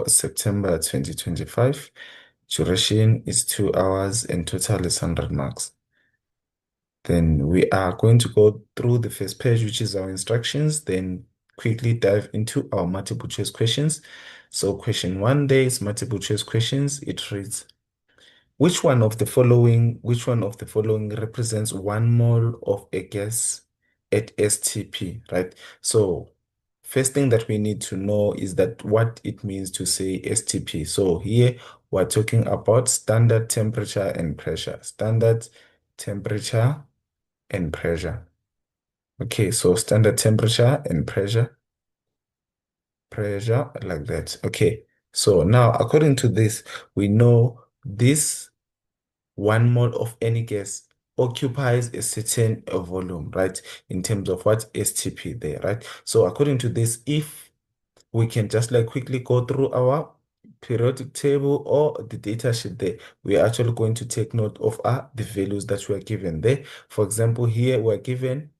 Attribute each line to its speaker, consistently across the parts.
Speaker 1: September 2025. Duration is 2 hours and total is 100 marks. Then we are going to go through the first page, which is our instructions, then quickly dive into our multiple choice questions. So question one there is multiple choice questions. It reads, which one of the following represents 1 mole of a gas at STP, right? So first thing that we need to know is that what it means to say STP. So here we're talking about standard temperature and pressure. Standard temperature and pressure. Okay, so standard temperature and pressure like that. Okay, so now according to this, we know this 1 mole of any gas occupies a certain volume, right? In terms of what STP there, right? So according to this, if we can just like quickly go through our periodic table or the data sheet there, we are actually going to take note of the values that we are given there. For example, here we're given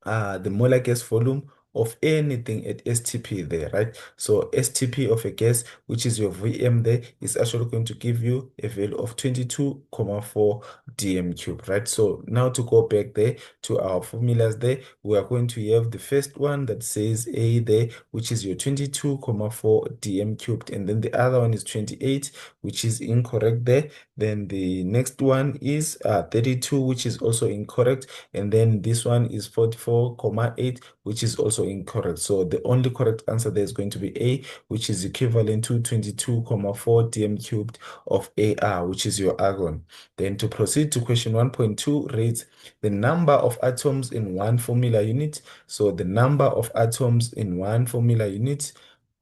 Speaker 1: the molar gas volume of anything at STP there, right? So STP of a gas, which is your Vm there, is actually going to give you a value of 22,4 dm cube, right? So now to go back there to our formulas there, we are going to have the first one that says A there, which is your 22,4 dm cubed, and then the other one is 28, which is incorrect there. Then the next one is 32, which is also incorrect. And then this one is 44,8, which is also incorrect. So the only correct answer there is going to be A, which is equivalent to 22,4 dm cubed of Ar, which is your argon. Then to proceed to question 1.2 reads the number of atoms in one formula unit. So the number of atoms in one formula unit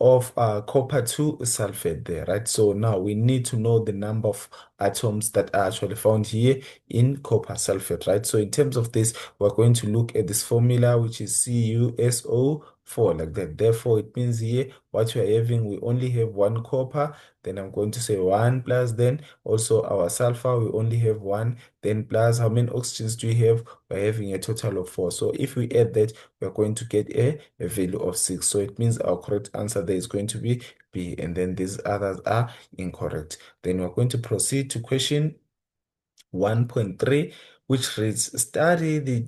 Speaker 1: of copper 2 sulfate there, right? So now we need to know the number of atoms that are actually found here in copper sulfate, right? So in terms of this, we're going to look at this formula, which is CuSO4 like that. Therefore, it means here what we're having, we only have one copper. Then I'm going to say 1 plus, then also our sulfur, we only have 1. Then plus, how many oxygens do we have? We're having a total of 4. So if we add that, we're going to get a value of 6. So it means our correct answer there is going to be B. And then these others are incorrect. Then we're going to proceed to question 1.3, which reads, study the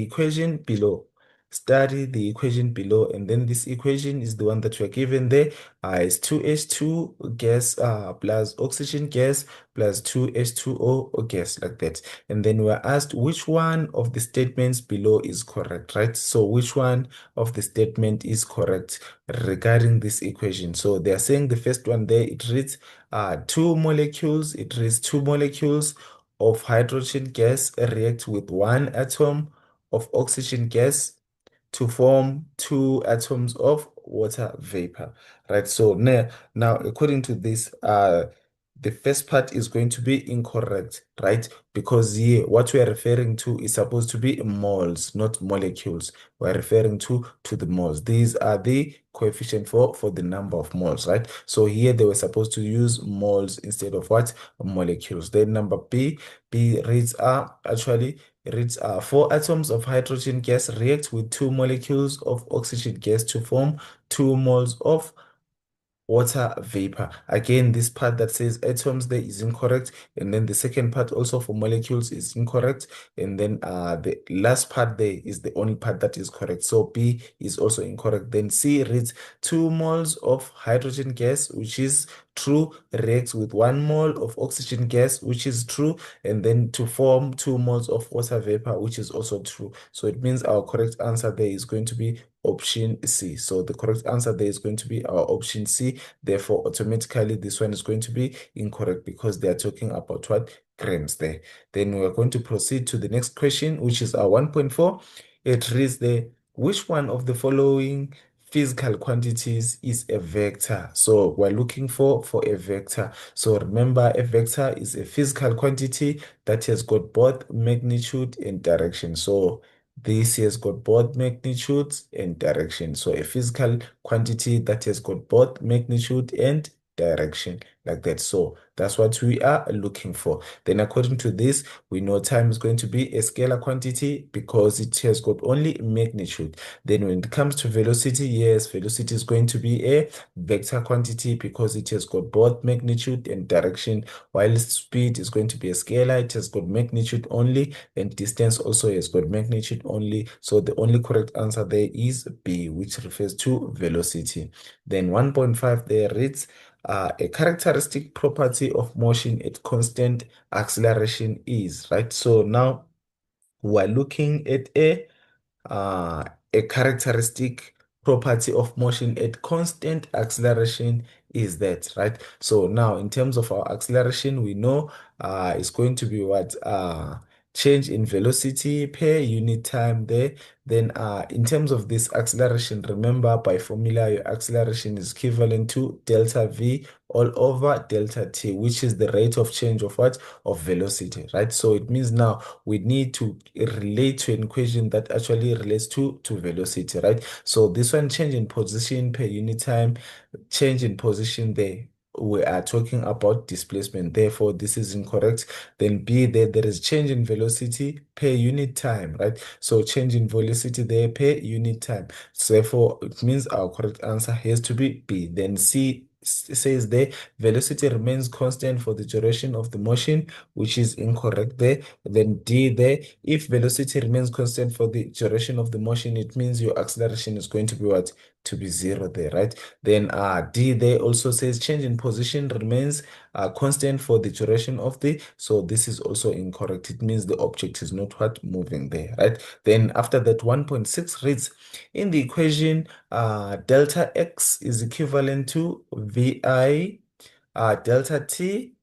Speaker 1: equation below. Study the equation below, and then this equation is the one that we're given there. Is 2H2 gas plus oxygen gas plus 2H2O gas like that. And then we're asked which one of the statements below is correct, right? So which one of the statement is correct regarding this equation? So they are saying the first one there, it reads two molecules of hydrogen gas react with one atom of oxygen gas to form two atoms of water vapor, right? So now according to this, the first part is going to be incorrect, right? Because here, what we are referring to is supposed to be moles, not molecules. We're referring to the moles. These are the coefficient for the number of moles, right? So here they were supposed to use moles instead of what? Molecules. Then number B reads actually it reads 4 atoms of hydrogen gas react with 2 molecules of oxygen gas to form 2 moles of water vapor. Again, this part that says atoms there is incorrect. And then the second part also for molecules is incorrect. And then the last part there is the only part that is correct. So B is also incorrect. Then C reads 2 moles of hydrogen gas, which is true, reacts with 1 mole of oxygen gas, which is true, and then to form 2 moles of water vapor, which is also true. So it means our correct answer there is going to be option C. So the correct answer there is going to be our option C. Therefore, automatically this one is going to be incorrect because they are talking about what? Grams there. Then we are going to proceed to the next question, which is our 1.4. It reads there, which one of the following physical quantities is a vector? So we're looking for a vector. So remember, a vector is a physical quantity that has got both magnitude and direction. So this has got both magnitudes and direction. So a physical quantity that has got both magnitude and direction. like that. So that's what we are looking for. Then according to this, we know time is going to be a scalar quantity because it has got only magnitude. Then when it comes to velocity, yes, velocity is going to be a vector quantity because it has got both magnitude and direction, while speed is going to be a scalar. It has got magnitude only, and distance also has got magnitude only. So the only correct answer there is B, which refers to velocity. Then 1.5 there reads, a characteristic property of motion at constant acceleration is, right? So now we're looking at uh, a characteristic property of motion at constant acceleration is that, right? So now in terms of our acceleration, we know it's going to be what? Change in velocity per unit time there. Then in terms of this acceleration, remember by formula, your acceleration is equivalent to delta V all over delta T, which is the rate of change of what? Of velocity, right? So it means now we need to relate to an equation that actually relates to velocity, right? So this one, change in position per unit time, change in position there. We are talking about displacement. Therefore, this is incorrect. Then B, there is change in velocity per unit time, right? So change in velocity there per unit time. So therefore, it means our correct answer has to be B. Then C says there velocity remains constant for the duration of the motion, which is incorrect there. Then D there, if velocity remains constant for the duration of the motion, it means your acceleration is going to be what? To be zero there, right? Then D there also says change in position remains constant for the duration of the, so this is also incorrect. It means the object is not what? Moving there, right? Then after that, 1.6 reads, in the equation, delta X is equivalent to VI delta t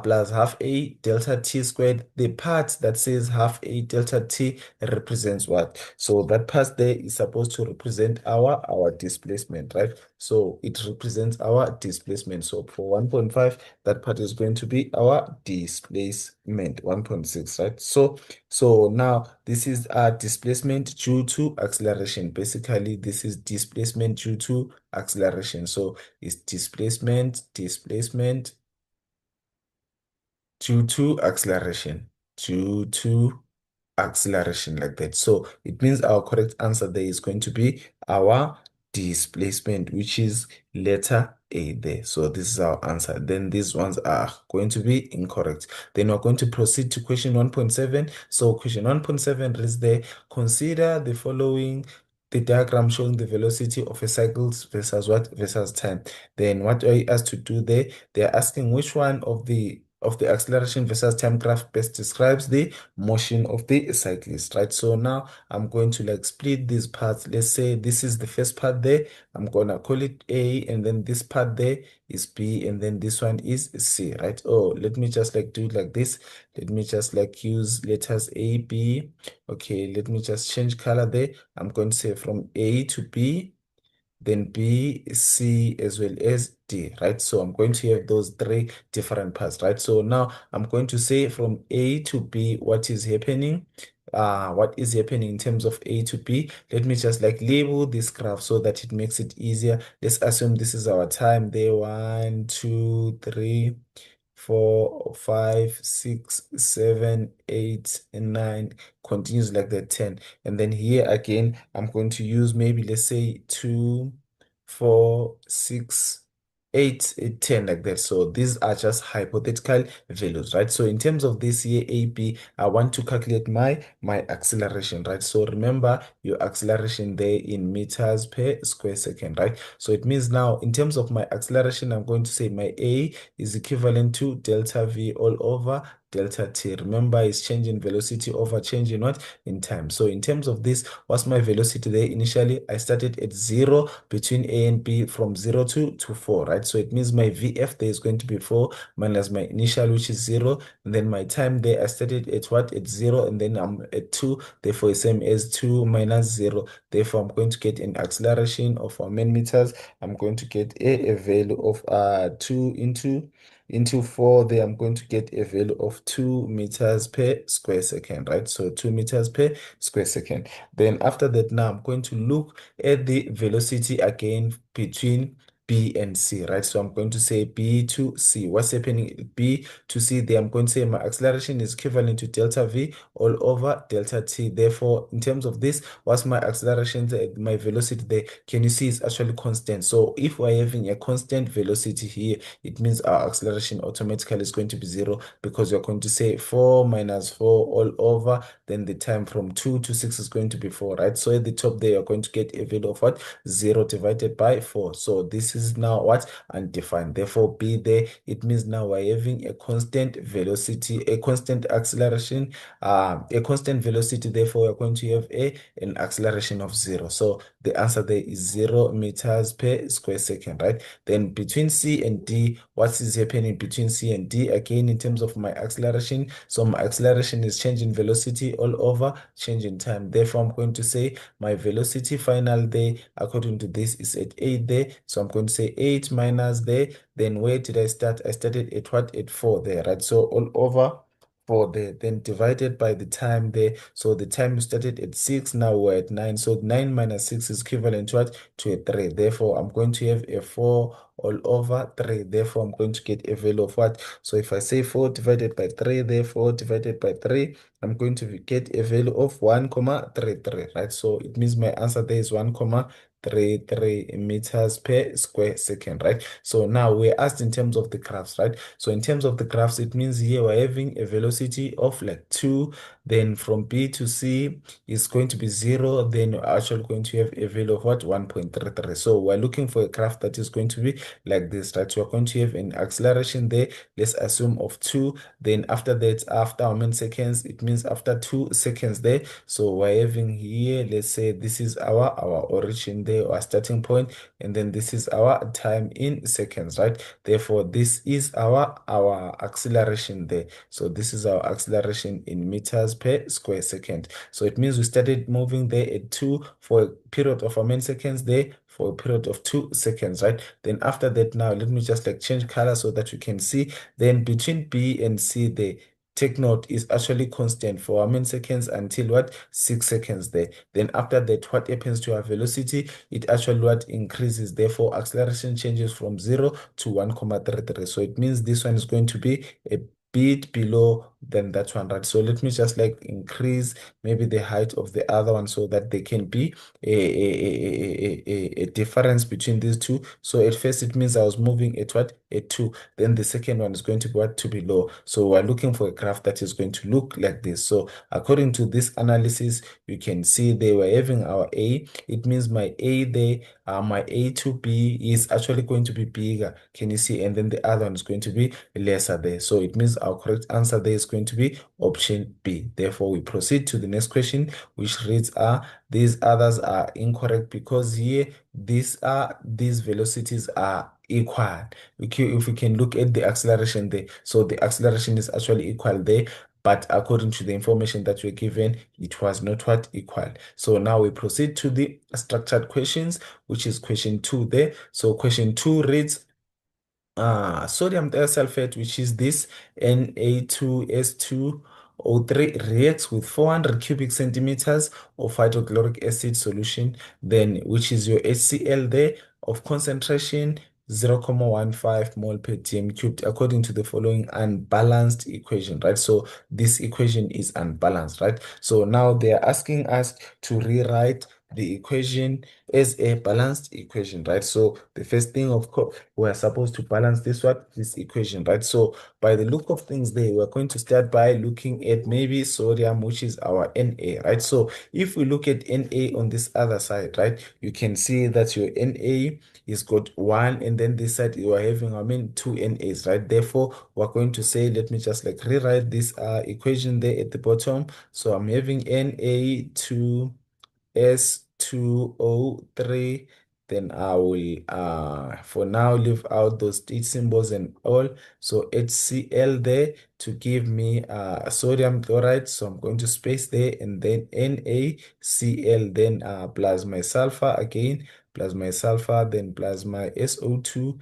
Speaker 1: plus half a delta t squared. The part that says half a delta t represents what? So that part there is supposed to represent our displacement, right? So it represents our displacement. So for 1.5, that part is going to be our displacement, 1.6, right? So now this is displacement due to acceleration. Basically, this is displacement due to acceleration. So it's displacement due to acceleration, due to acceleration, like that. So it means our correct answer there is going to be our displacement, which is letter A there. So this is our answer. Then these ones are going to be incorrect. Then we're going to proceed to question 1.7. So question 1.7 is there. Consider the following, the diagram showing the velocity of a cycle versus what? Versus time. Then what are you asked to do there? They're asking which one of the acceleration versus time graph best describes the motion of the cyclist, right? So now I'm going to like split these parts. Let's say this is the first part there. I'm gonna call it A, and then this part there is B, and then this one is C, right? Oh, let me just like do it like this. Let me just like use letters A, B. Okay, let me just change color there. I'm going to say from A to B, then B, C, as well as D, right? So I'm going to have those three different parts, right? So now I'm going to say from A to B, what is happening? What is happening in terms of A to B? Let me just like label this graph so that it makes it easier. Let's assume this is our time there. 1, 2, 3, 4, 5, 6, 7, 8, and 9, continues like that, 10. And then here again, I'm going to use maybe let's say 2, 4, 6, 8, 10, like that. So these are just hypothetical values, right? So in terms of this here, AB, I want to calculate my acceleration, right? So remember your acceleration there in meters per square second, right? So it means now in terms of my acceleration, I'm going to say my A is equivalent to delta V all over delta T. Remember, it's change in velocity over change in what? In time. So in terms of this, what's my velocity there? Initially, I started at 0 between A and B, from 0 to 4, right? So it means my VF there is going to be 4 minus my initial, which is 0. And then my time there, I started at what? At 0, and then I'm at 2. Therefore, it's same as 2 minus 0. Therefore, I'm going to get an acceleration of 1 meters. I'm going to get a value of 2 into 4 there. I'm going to get a value of 2 meters per square second, right? So 2 meters per square second. Then after that, now I'm going to look at the velocity again between B and C, right? So I'm going to say B to C. What's happening? B to C there, I'm going to say my acceleration is equivalent to delta V all over delta T. Therefore, in terms of this, what's my acceleration, my velocity there? Can you see it's actually constant? So if we're having a constant velocity here, it means our acceleration automatically is going to be zero, because we're going to say 4 minus 4 all over, then the time from 2 to 6 is going to be 4, right? So at the top there, you're going to get a value of what? 0 divided by 4. So this is now what? Undefined. Therefore, B there, it means now we're having a constant velocity, a constant acceleration, a constant velocity. Therefore, we're going to have an acceleration of 0. So the answer there is 0 meters per square second, right? Then between C and D, what is happening between C and D? Again, in terms of my acceleration, so my acceleration is changing velocity all over changing time. Therefore, I'm going to say my velocity final there, according to this, is at 8 there. So I'm going to say 8 minus there. Then where did I start? I started at what? At 4 there, right? So all over 4 there, then divided by the time there. So the time we started at 6, now we're at 9. So 9 minus 6 is equivalent to what? To a 3. Therefore, I'm going to have a 4 all over 3. Therefore, I'm going to get a value of what? So if I say 4 divided by 3, therefore divided by 3, I'm going to get a value of 1,33, right? So it means my answer there is 1,33 meters per square second, right? So now we're asked in terms of the graphs, right? So in terms of the graphs, it means here we're having a velocity of like 2, then from B to C is going to be 0, then we're actually going to have a value of what? 1.33. So we're looking for a graph that is going to be like this, right? So we're going to have an acceleration there, let's assume of 2, then after that, after how many seconds? It means after 2 seconds there. So we're having here, let's say this is our origin there, our starting point, and then this is our time in seconds, right? Therefore, this is our acceleration there. So this is our acceleration in meters per square second. So it means we started moving there at 2 for a period of how many seconds there? For a period of 2 seconds, right? Then after that, now let me just like change color so that you can see. Then between B and C there, take note, is actually constant for how many seconds? Until what? 6 seconds there. Then after that, what happens to our velocity? It actually what? Increases. Therefore, acceleration changes from 0 to 1,33. So it means this one is going to be a bit below than that one, right? So let me just like increase maybe the height of the other one so that there can be a difference between these two. So at first it means I was moving at what? At 2. Then the second one is going to be what? To be low. So we're looking for a graph that is going to look like this. So according to this analysis, you can see they were having our A. It means my A there, my A to B is actually going to be bigger. Can you see? And then the other one is going to be lesser there. So it means our correct answer there is going to be option B. Therefore, we proceed to the next question, which reads, these others are incorrect because here these velocities are equal. If we can look at the acceleration there, so the acceleration is actually equal there, but according to the information that we're given, it was not what? Equal. So now we proceed to the structured questions, which is question 2 there. So question 2 reads, sodium thiosulfate, which is this Na2S2O3, reacts with 400 cubic centimeters of hydrochloric acid solution, then which is your HCl there, of concentration 0,15 mole per dm cubed, according to the following unbalanced equation, right? So this equation is unbalanced, right? So now they are asking us to rewrite the equation as a balanced equation, right? So the first thing, of course, we're supposed to balance this equation, right? So by the look of things there, we're going to start by looking at maybe sodium, which is our Na, right? So if we look at Na on this other side, right, you can see that your Na is got 1, and then this side you are having, I mean, 2 Nas, right? Therefore, we're going to say, let me just like rewrite this equation there at the bottom. So I'm having Na2 S2O3, then I will for now leave out those H symbols and all. So HCl there to give me sodium chloride. So I'm going to space there, and then NaCl, then plus my sulfur again, plus my sulfur, then plus my SO2,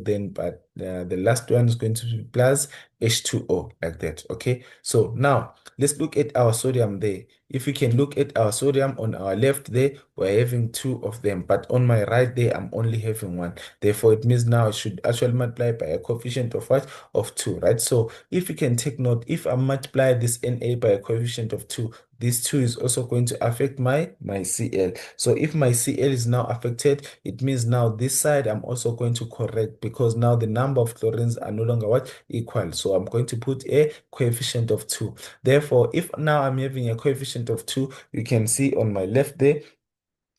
Speaker 1: then but the last one is going to be plus H2O, like that. Okay, so now let's look at our sodium there. If we can look at our sodium on our left there, we're having two of them, but on my right there, I'm only having one. Therefore, it means now I should actually multiply by a coefficient of what? Of 2, right? So if you can take note, if I multiply this Na by a coefficient of 2, this 2 is also going to affect my Cl. So if my Cl is now affected, it means now this side I'm also going to correct, because now the number of chlorines are no longer what? Equal. So I'm going to put a coefficient of 2. Therefore, if now I'm having a coefficient of 2, you can see on my left there,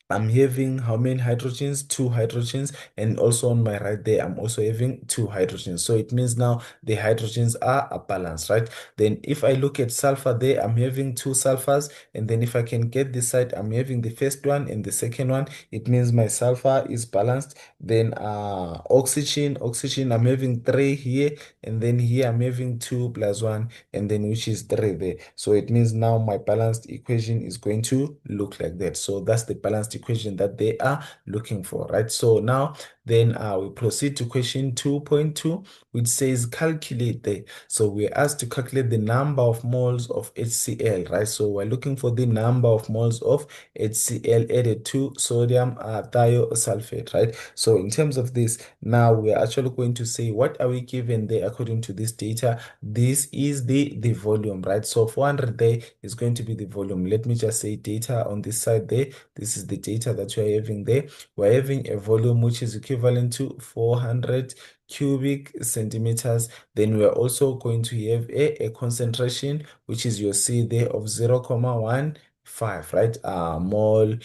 Speaker 1: I'm having how many hydrogens? Two hydrogens. And also on my right there, I'm also having two hydrogens. So it means now the hydrogens are balanced, right? Then if I look at sulfur there, I'm having two sulfurs. And then if I can get this side, I'm having the first one and the second one. It means my sulfur is balanced. Then oxygen, I'm having three here. And then here I'm having 2 plus 1. And then which is 3 there. So it means now my balanced equation is going to look like that. So that's the balanced equation that they are looking for, right? So now then we proceed to question 2.2, which says calculate the. So we're asked to calculate the number of moles of HCl, right? So we're looking for the number of moles of HCl added to sodium thiosulfate, right? So in terms of this, now we're actually going to say, what are we given there according to this data? This is the volume, right? So 400 there is going to be the volume. Let me just say data on this side there. This is the data that we're having there. We're having a volume which is equivalent to 400 cubic centimeters. Then we're also going to have a concentration, which is your C there, of 0.15, right? Mole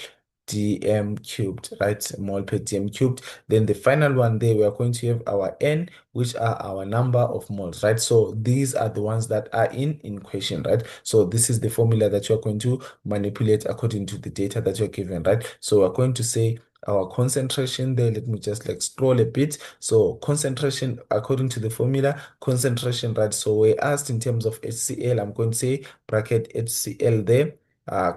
Speaker 1: dm cubed, right? Mole per dm cubed. Then the final one there, we are going to have our n, which are our number of moles, right? So these are the ones that are in question, right? So this is the formula that you're going to manipulate according to the data that you're given, right? So we're going to say our concentration there. Let me just like scroll a bit. So concentration according to the formula, concentration, right? So we're asked in terms of HCl, I'm going to say bracket HCl there.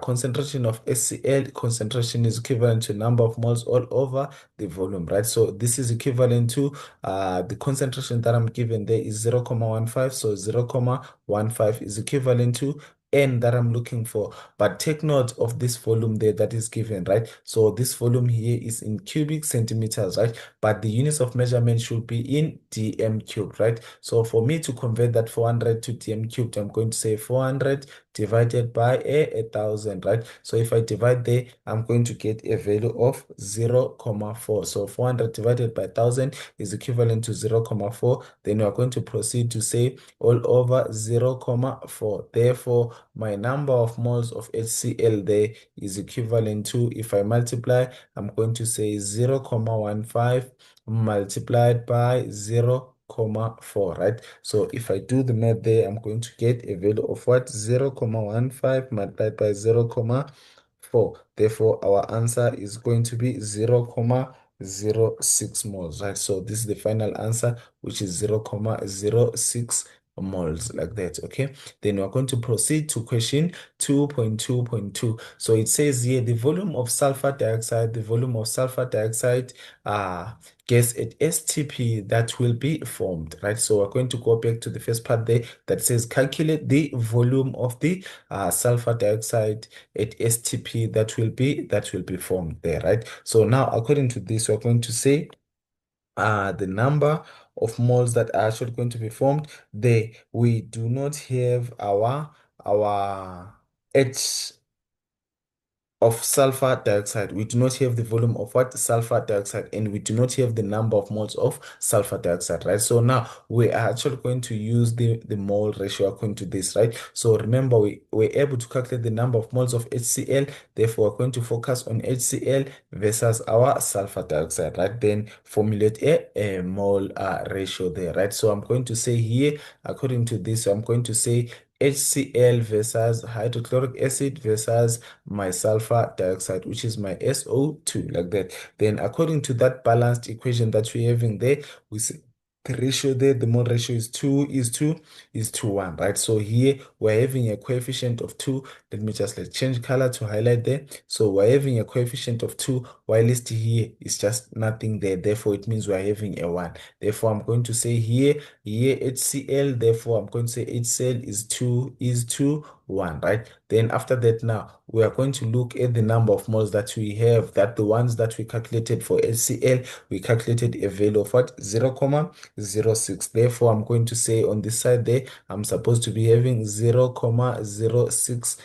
Speaker 1: Concentration of HCl, concentration is equivalent to number of moles all over the volume, right? So this is equivalent to the concentration that I'm given there is 0.15. So 0.15 is equivalent to N that I'm looking for. But take note of this volume there that is given, right? So this volume here is in cubic centimeters, right? But the units of measurement should be in dm cubed, right? So for me to convert that 400 to dm cubed, I'm going to say 400 divided by 1,000, right? So if I divide there, I'm going to get a value of 0.4. So 400 divided by 1,000 is equivalent to 0.4. Then we are going to proceed to say all over 0.4. Therefore, my number of moles of HCl there is equivalent to, if I multiply, I'm going to say 0.15 multiplied by 0.4, right? So if I do the math there, I'm going to get a value of what? 0.15 multiplied by 0.4. Therefore, our answer is going to be 0.06 moles, right? So this is the final answer, which is 0.06 moles, like that. Okay, then we're going to proceed to question 2.2.2. So it says here the volume of sulfur dioxide, gas at STP that will be formed, right? So we're going to go back to the first part there that says calculate the volume of the sulfur dioxide at STP that will be formed there, right? So now according to this, we're going to say the number of moles that are actually going to be formed there. We do not have our H of sulfur dioxide. We do not have the volume of what? Sulfur dioxide, and we do not have the number of moles of sulfur dioxide, right? So now we are actually going to use the mole ratio according to this, right? So remember, we were able to calculate the number of moles of HCl. Therefore, we're going to focus on HCl versus our sulfur dioxide, right? Then formulate a mole ratio there, right? So I'm going to say here, according to this, I'm going to say HCl versus hydrochloric acid versus my sulfur dioxide, which is my SO2, like that. Then according to that balanced equation that we're having there, we say the ratio there, the mole ratio is 2 is to 1, right? So here we're having a coefficient of 2. Let me just change color to highlight there. So we're having a coefficient of 2, while list here is just nothing there. Therefore, it means we're having a 1. Therefore, I'm going to say here HCl. Therefore, I'm going to say HCl is 2 is to 1, right? Then after that, now we are going to look at the number of moles that we have, that the ones that we calculated for HCl, we calculated a value of what? 0.06. Therefore, I'm going to say on this side there, I'm supposed to be having 0.06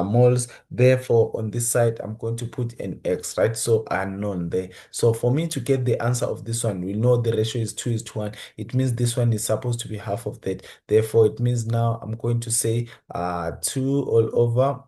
Speaker 1: moles. Therefore, on this side, I'm going to put an X, right? So unknown there. So for me to get the answer of this one, we know the ratio is 2 is to 1. It means this one is supposed to be half of that. Therefore, it means now I'm going to say 2 all over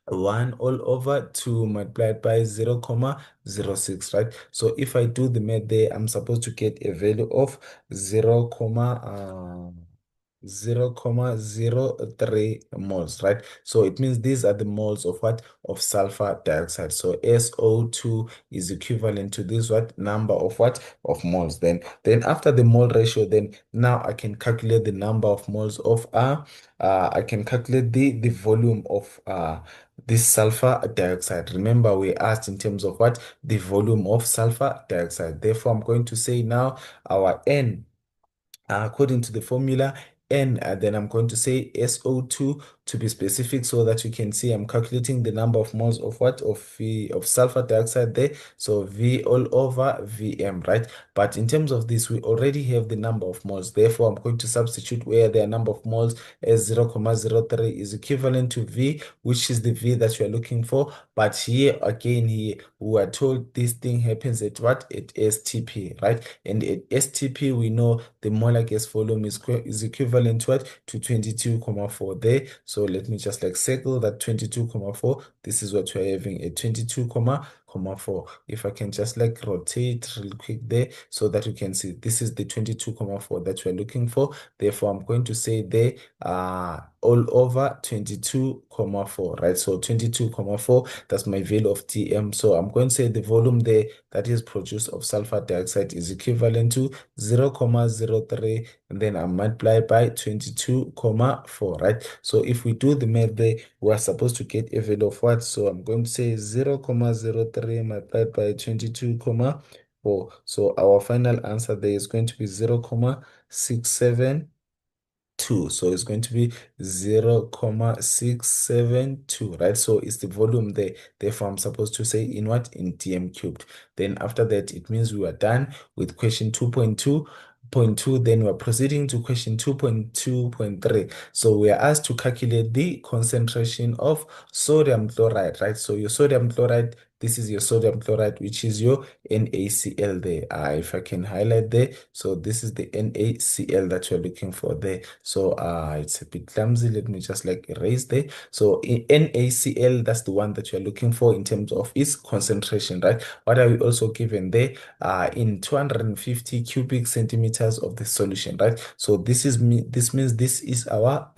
Speaker 1: 1 all over 2 multiplied by 0.06, right? So if I do the math there, I'm supposed to get a value of 0.03 moles, right? So it means these are the moles of what? Of sulfur dioxide. So SO2 is equivalent to this what? Number of what? Of moles. Then after the mole ratio, then now I can calculate the number of moles of I can calculate the volume of this sulfur dioxide. Remember, we asked in terms of what? The volume of sulfur dioxide. Therefore, I'm going to say now our N, according to the formula, N, then I'm going to say SO2 to be specific so that you can see I'm calculating the number of moles of what? Of sulfur dioxide there. So V all over Vm, right? But in terms of this, we already have the number of moles. Therefore, I'm going to substitute where the number of moles as 0.03 is equivalent to V, which is the V that you are looking for. But here, again, here, we are told this thing happens at what? At STP, right? And at STP, we know the molar gas volume is equivalent to what? To 22.4 there. So let me just circle that 22.4. This is what we're having, a 22.4. If I can just rotate real quick there so that you can see this is the 22.4 that we're looking for. Therefore, I'm going to say there all over 22.4, right? So 22.4, that's my value of Tm. So I'm going to say the volume there that is produced of sulfur dioxide is equivalent to 0.03, and then I multiply by 22.4, right? So if we do the math there, we are supposed to get a value of what? So I'm going to say 0.03 multiplied by 22.4. So our final answer there is going to be 0.672. So it's going to be 0.672, right? So it's the volume there. Therefore, I'm supposed to say in what? In dm cubed. Then after that, it means we are done with question 2.2. Then we're proceeding to question 2.2.3. So we are asked to calculate the concentration of sodium chloride, right? So your sodium chloride, this is your sodium chloride, which is your NaCl there. If I can highlight there, so this is the NaCl that you're looking for there. So it's a bit clumsy. Let me just erase there. So in NaCl, that's the one that you're looking for in terms of its concentration, right? What are we also given there? In 250 cubic centimeters of the solution, right? So this means this is our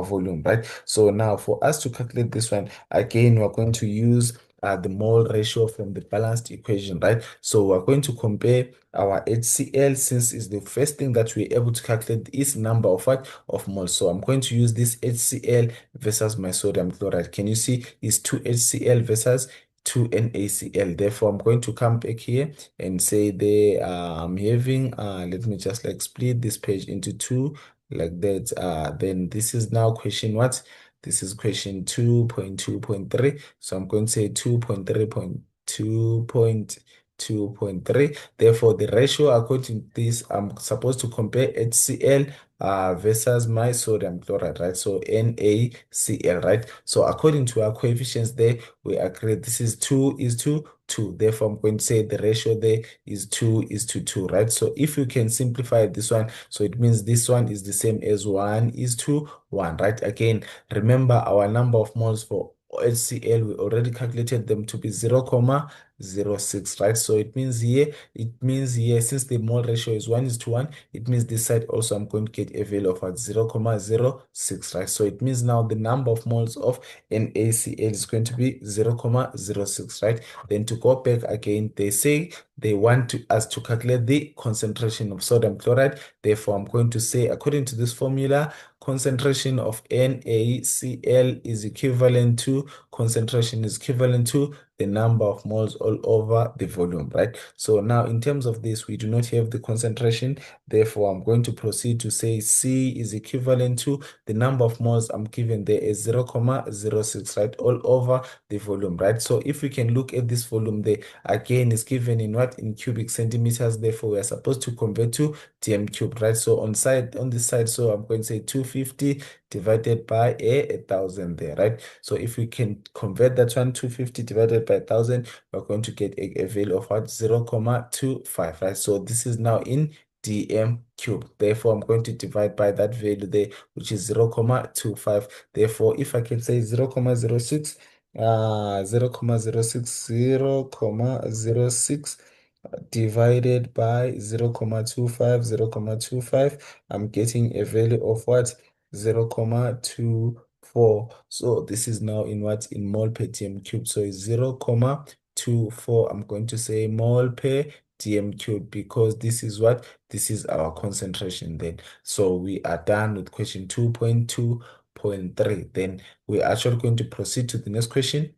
Speaker 1: volume, right? So now for us to calculate this one, again, we're going to use the mole ratio from the balanced equation, right? So we're going to compare our HCl, since is the first thing that we're able to calculate is number of what? Of moles. So I'm going to use this HCl versus my sodium chloride. Can you see it's 2 HCl versus 2 NaCl? Therefore, I'm going to come back here and say there I'm having let me just split this page into two like that. Then this is now question what? This is question 2.2.3. So I'm going to say 2.3.2.2.3. Therefore, the ratio according to this, I'm supposed to compare HCl versus my sodium chloride, right? So NaCl, right? So according to our coefficients there, we agree this is 2 is to 2. Therefore, I'm going to say the ratio there is 2 is to 2, right? So if you can simplify this one, so it means this one is the same as 1 is to 1, right? Again, remember our number of moles for HCl, we already calculated them to be 0,06, right? So it means here, since the mole ratio is 1:1, it means this side also I'm going to get a value of at 0,06, right? So it means now the number of moles of NaCl is going to be 0,06, right? Then to go back again, they say they want us to calculate the concentration of sodium chloride. Therefore, I'm going to say, according to this formula, concentration of NaCl is equivalent to the number of moles all over the volume, right? So now in terms of this, we do not have the concentration. Therefore, I'm going to proceed to say C is equivalent to the number of moles I'm given there is 0,06, right? All over the volume, right? So if we can look at this volume there, again, is given in what? In cubic centimeters. Therefore, we are supposed to convert to dm cubed, right? So on this side, so I'm going to say 250 divided by 1,000 there, right? So if we can convert that one, 250 divided by 1,000, we're going to get a value of what? 0,25, right? So this is now in dm cubed. Therefore, I'm going to divide by that value there, which is 0,25. Therefore, if I can say 0,06, 0,06 divided by 0,25, 0,25, I'm getting a value of what? 0,24. So this is now in what? In mole per dm cube. So it's 0,24. I'm going to say mole per dm cube because this is what? This is our concentration then. So we are done with question 2.2.3. Then we're actually going to proceed to the next question,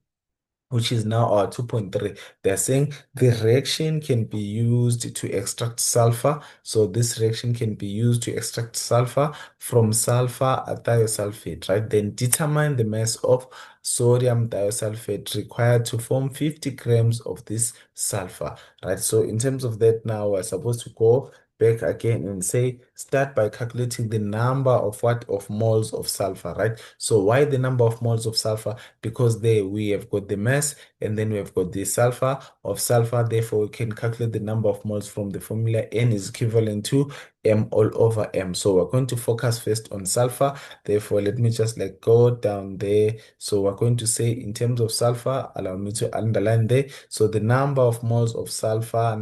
Speaker 1: which is now our 2.3. They're saying the reaction can be used to extract sulfur. So this reaction can be used to extract sulfur from sulfur thiosulfate, right? Then determine the mass of sodium thiosulfate required to form 50 grams of this sulfur, right? So in terms of that, now we're supposed to go back again and say start by calculating the number of what? Of moles of sulfur, right? So why the number of moles of sulfur? Because there we have got the mass and then we have got the sulfur of sulfur. Therefore, we can calculate the number of moles from the formula. N is equivalent to M all over M. So we're going to focus first on sulfur. Therefore, let me just like go down there. So we're going to say in terms of sulfur, allow me to underline there. So the number of moles of sulfur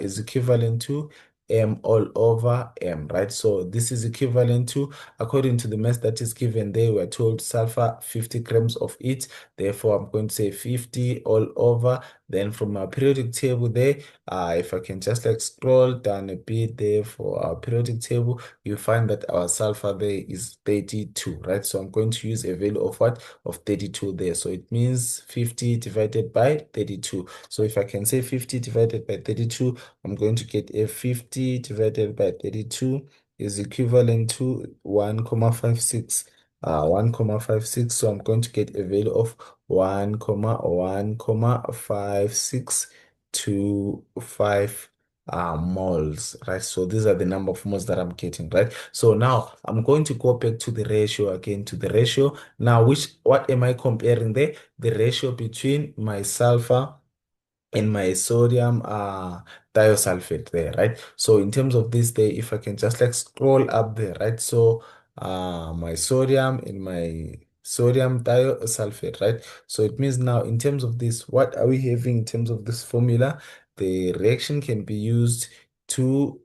Speaker 1: is equivalent to M all over M, right? So this is equivalent to, according to the mass that is given there, we're told sulfur 50 grams of it. Therefore, I'm going to say 50 all over. Then from our periodic table there, if I can just like scroll down a bit there for our periodic table, you find that our sulfur there is 32, right? So I'm going to use a value of what? Of 32 there. So it means 50 divided by 32. So if I can say 50 divided by 32, I'm going to get a 50 divided by 32 is equivalent to 1,56. 1,56. So I'm going to get a value of 1,15625 moles, right? So these are the number of moles that I'm getting, right? So now I'm going to go back to the ratio again, to the ratio. Now, what am I comparing there? The ratio between my sulfur and my sodium thiosulfate there, right? So in terms of this there, if I can just like scroll up there, right? So my sodium and my sodium thiosulfate, right? So it means now in terms of this, what are we having in terms of this formula? The reaction can be used to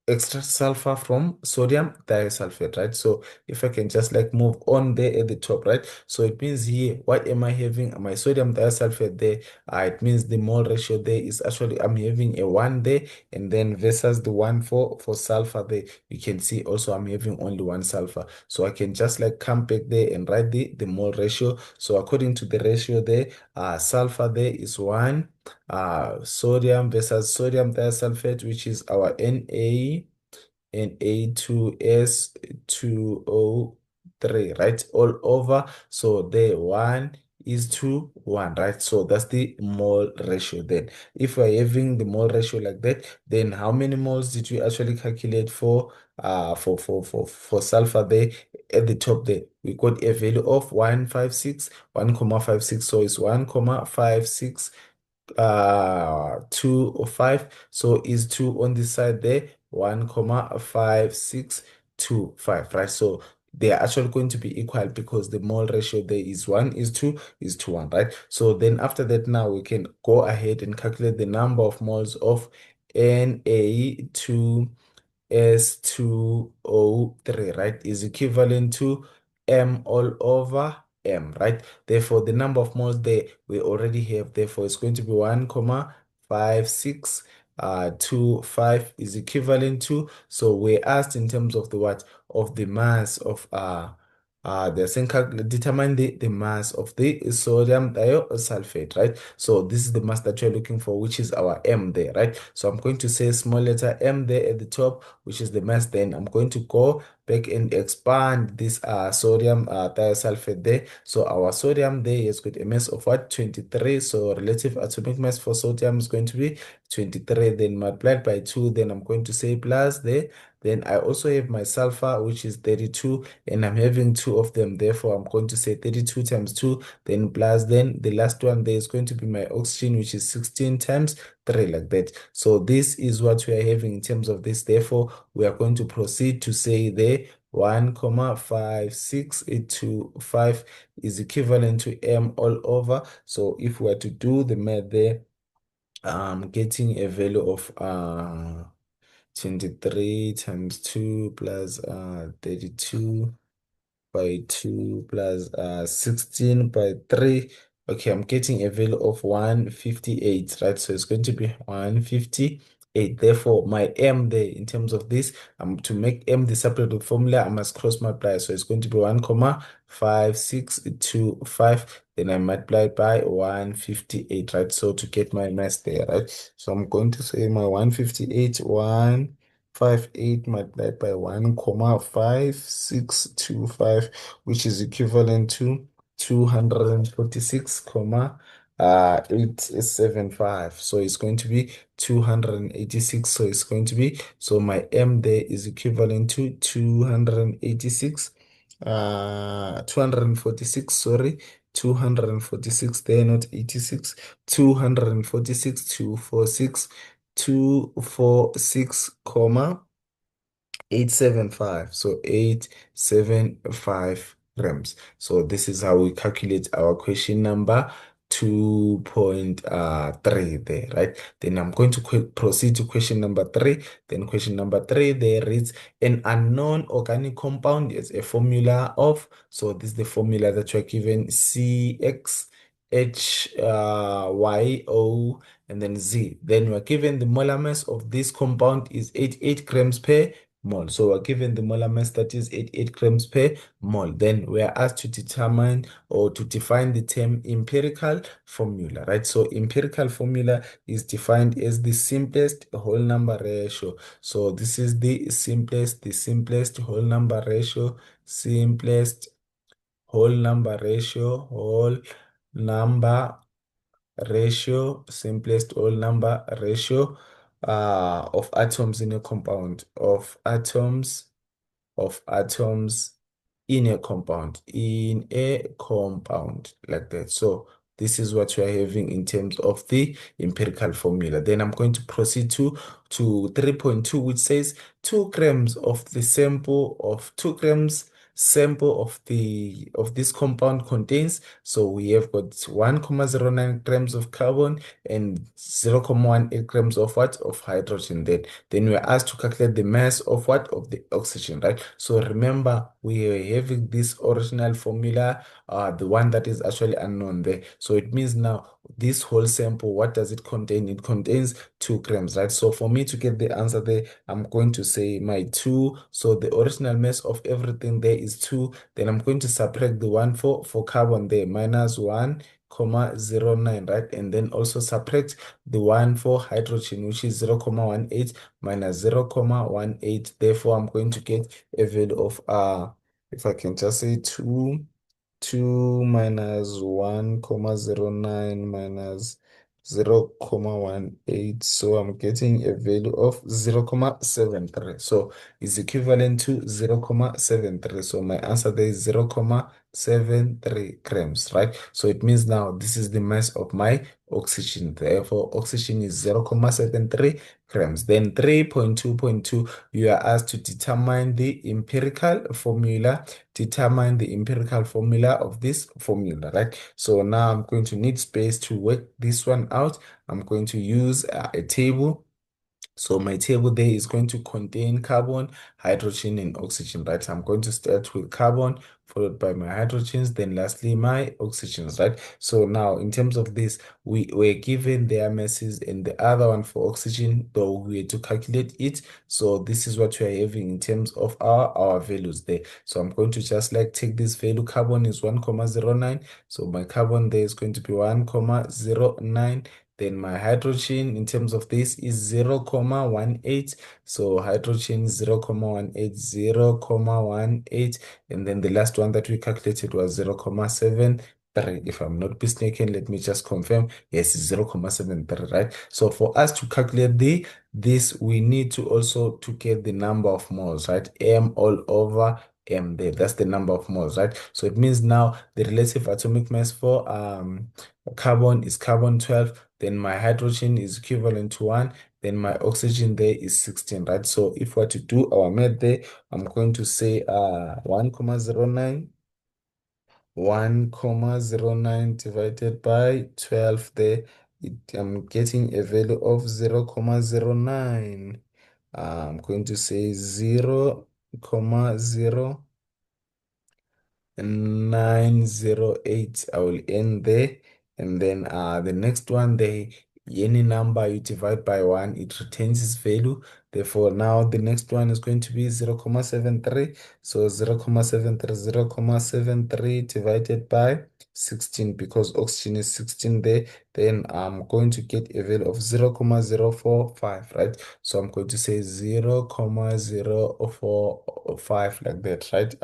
Speaker 1: extract sulfur from sodium thiosulfate, right? So if I can just like move on there at the top, right? So it means here, what am I having? My sodium thiosulfate there, it means the mole ratio there is actually, I'm having a 1 there, and then versus the 1 for sulfur there, you can see also I'm having only 1 sulfur. So I can just like come back there and write the mole ratio. So according to the ratio there, sulfur there is 1, sodium versus sodium thiosulfate, which is our Na2S2O3, right? All over. So the 1 is to 1, right? So that's the mole ratio then. If we're having the mole ratio like that, then how many moles did we actually calculate for sulfur there at the top there? We got a value of 156, 1,56. So it's 1,56 2 or 5. So is 2 on this side there, 1,5625, right? So they are actually going to be equal because the mole ratio there is 1:1, right? So then after that, now we can go ahead and calculate the number of moles of Na2S2O3, right, is equivalent to M all over M, right? Therefore, the number of moles there we already have. Therefore, it's going to be 1,5625 is equivalent to. So we're asked in terms of the what of the mass of they're saying determine the mass of the sodium thiosulfate, right? So this is the mass that you're looking for, which is our M there, right? So I'm going to say small letter M there at the top, which is the mass. Then I'm going to go back and expand this sodium thiosulfate there. So our sodium there is got a mass of what? 23. So relative atomic mass for sodium is going to be 23, then multiplied by 2. Then I'm going to say plus there. Then I also have my sulfur, which is 32, and I'm having two of them. Therefore, I'm going to say 32 times 2, then plus, then the last one there is going to be my oxygen, which is 16 times 3, like that. So this is what we are having in terms of this. Therefore, we are going to proceed to say the 1,5625 is equivalent to M all over. So if we are to do the math there, I'm getting a value of 23 times 2 plus 32 by 2 plus 16 by 3. Okay, I'm getting a value of 158, right? So it's going to be 158. Therefore, my M there in terms of this, to make M the separate formula, I must cross multiply. So it's going to be 1,5625. Then I multiply by 158, right? So to get my mass there, right? So I'm going to say my 158, 158 multiplied by 1,5625, which is equivalent to 246, 875. So it's going to be 286. So it's going to be, so my M there is equivalent to 286, 246, sorry, 246 there, not 86, 246, 246, 246, 875. So 875 grams. So this is how we calculate our question number 2.3 there, right? Then I'm going to proceed to question number 3. Then question number 3 there reads an unknown organic compound is a formula of, so this is the formula that you're given, CXHYO and then Z. Then we're given the molar mass of this compound is 88 grams per mole. So we're given the molar mass that is 88 grams per mole. Then we are asked to determine or to define the term empirical formula, right? So empirical formula is defined as the simplest whole number ratio. So this is the simplest whole number ratio, simplest whole number ratio, number simplest whole number ratio of atoms in a compound, of atoms in a compound like that. So this is what you are having in terms of the empirical formula. Then I'm going to proceed to 3.2, which says 2 grams of the sample of 2 grams sample of this compound contains, so we have got 1,09 grams of carbon and 0,18 grams of what, of hydrogen. Then we are asked to calculate the mass of what, of the oxygen, right? So remember, we are having this original formula, the one that is actually unknown there. So it means now this whole sample, what does it contain? It contains 2 grams, right? So for me to get the answer there, I'm going to say my 2. So the original mass of everything there is 2. Then I'm going to subtract the 1 for carbon there, minus 1,09, right? And then also subtract the 1 for hydrogen, which is 0,18 minus 0,18. Therefore, I'm going to get a value of, if I can just say 2 minus 1,09 minus 0,18. So I'm getting a value of 0,73. So it's equivalent to 0,73. So my answer there is 0,73 grams, right? So it means now this is the mass of my oxygen. Therefore, oxygen is 0.73 grams. Then 3.2.2, you are asked to determine the empirical formula. Determine the empirical formula of this formula, right? So now I'm going to need space to work this one out. I'm going to use a table. So my table there is going to contain carbon, hydrogen, and oxygen, right? I'm going to start with carbon, followed by my hydrogens, then lastly my oxygens, right? So now in terms of this, we were given their masses and the other one for oxygen, though we had to calculate it. So this is what we are having in terms of our values there. So I'm going to just like take this value. Carbon is 1.09. So my carbon there is going to be 1.09. Then my hydrogen in terms of this is 0.18. So hydrogen 0.18, 0.18. And then the last one that we calculated was 0.73. If I'm not mistaken, let me just confirm. Yes, 0.73, right? So for us to calculate this, we need to also to get the number of moles, right? M all over M there. That's the number of moles, right? So it means now the relative atomic mass for carbon is carbon 12. Then my hydrogen is equivalent to 1. Then my oxygen there is 16, right? So if we're to do our math there, I'm going to say 1.09. 1.09 divided by 12 there. I'm getting a value of 0.09. I'm going to say 0.0908. I will end there. And then the next one, any number you divide by 1, it retains its value. Therefore, now the next one is going to be 0.73. So 0.73, 0.73 divided by 16, because oxygen is 16 there. Then I'm going to get a value of 0.045, right? So I'm going to say 0.045 like that, right?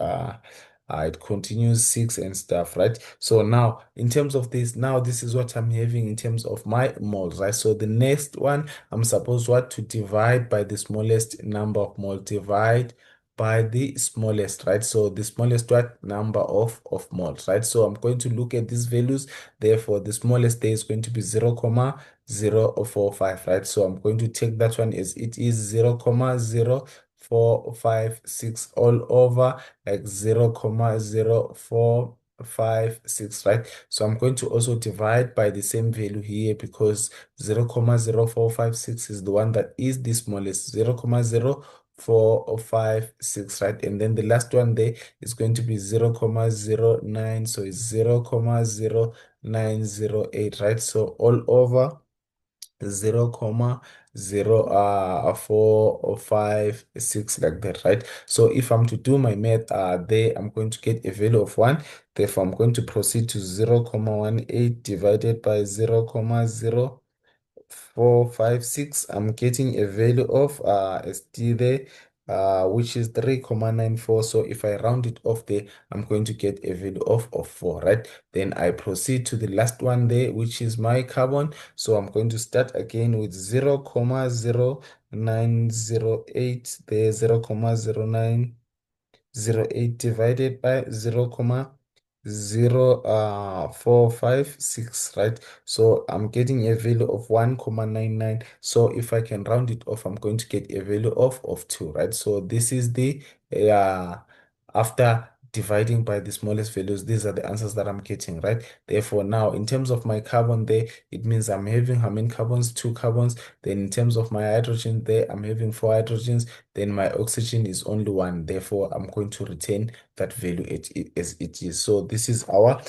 Speaker 1: It continues 6 and stuff, right? So now in terms of this, now this is what I'm having in terms of my moles, right? So the next one, I'm supposed what to divide by the smallest number of moles, divide by the smallest, right? So the smallest what number of moles, right? So I'm going to look at these values. Therefore, the smallest there is going to be 0.045, right? So I'm going to take that one as it is 0.0456 all over like 0.0456, right? So I'm going to also divide by the same value here, because 0.0456 is the one that is the smallest, 0.0456, right? And then the last one there is going to be 0.09, so it's 0.0908, right? So all over 0.0456 like that, right? So if I'm to do my math there, I'm going to get a value of 1. Therefore, I'm going to proceed to 0.18 divided by 0.0456. I'm getting a value of ST there, which is 3.94. So if I round it off there, I'm going to get a value of 4, right? Then I proceed to the last one there, which is my carbon. So I'm going to start again with 0.0908 there, 0.0908 divided by 0.0456, right? So I'm getting a value of 1.99. So if I can round it off, I'm going to get a value of 2, right? So this is the after dividing by the smallest values, these are the answers that I'm getting, right? Therefore, now in terms of my carbon there, it means I'm having how many carbons? 2 carbons. Then in terms of my hydrogen there, I'm having 4 hydrogens. Then my oxygen is only 1. Therefore, I'm going to retain that value as it is. So this is our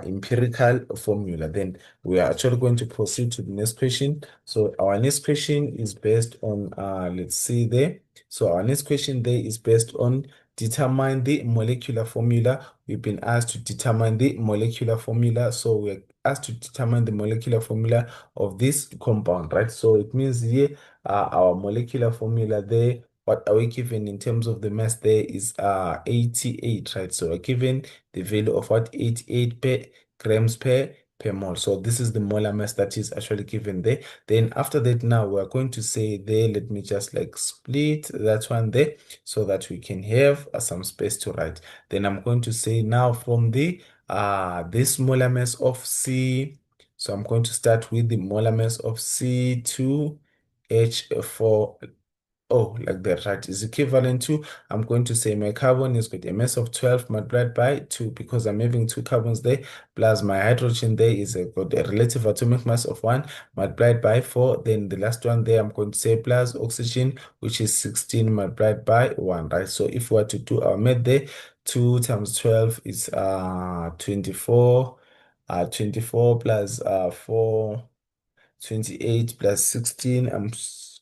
Speaker 1: empirical formula. Then we are actually going to proceed to the next question. So our next question is based on let's see there. So our next question there is based on determine the molecular formula. We've been asked to determine the molecular formula. So we're asked to determine the molecular formula of this compound, right? So it means here our molecular formula there, what are we given in terms of the mass there is 88, right? So we're given the value of what 88 grams per mole. So this is the molar mass that is actually given there. Then after that, now we're going to say there, let me just like split that one there so that we can have some space to write. Then I'm going to say now from the this molar mass of So I'm going to start with the molar mass of C2H4. Oh, like that, right? Is equivalent to, I'm going to say my carbon is got a mass of 12 multiplied by 2 because I'm having two carbons there, plus my hydrogen there is got a relative atomic mass of 1 multiplied by 4. Then the last one there, I'm going to say plus oxygen, which is 16 multiplied by 1, right? So if we were to do our math there, 2 times 12 is 24, 24 plus 4. 28 plus 16,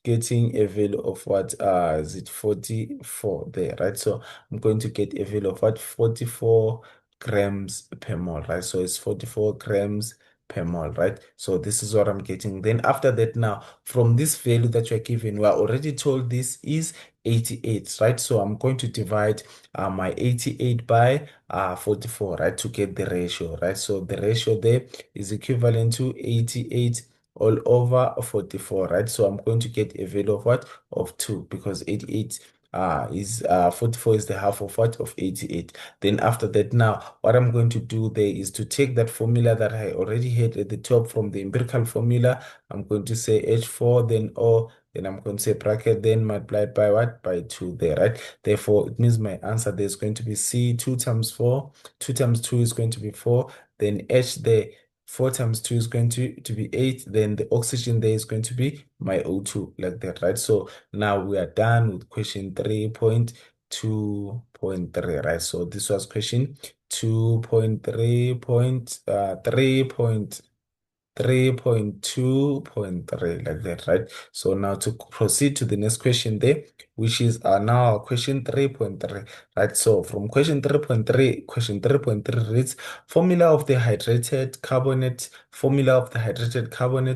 Speaker 1: getting a value of what is it 44 there, right? So I'm going to get a value of what 44 grams per mole, right? So it's 44 grams per mole, right? So this is what I'm getting. Then after that, now from this value that you're given, we are already told this is 88, right? So I'm going to divide my 88 by 44, right, to get the ratio, right? So the ratio there is equivalent to 88 all over 44, right? So I'm going to get a value of what? Of 2, because 88 is 44 is the half of what? Of 88. Then after that, now what I'm going to do there is to take that formula that I already had at the top from the empirical formula. I'm going to say H4, then O, then I'm going to say bracket, then multiplied by what? By 2 there, right? Therefore, it means my answer there is going to be C, 2 times 4. 2 times 2 is going to be 4. Then H there, 4 times 2 is going to be 8. Then the oxygen there is going to be my O2, like that, right? So now we are done with question 3.2.3, right? So this was question 2.3.3.2.3, like that, right? So now to proceed to the next question there, which is now question 3.3, right? So from question 3.3, question 3.3 reads, formula of the hydrated carbonate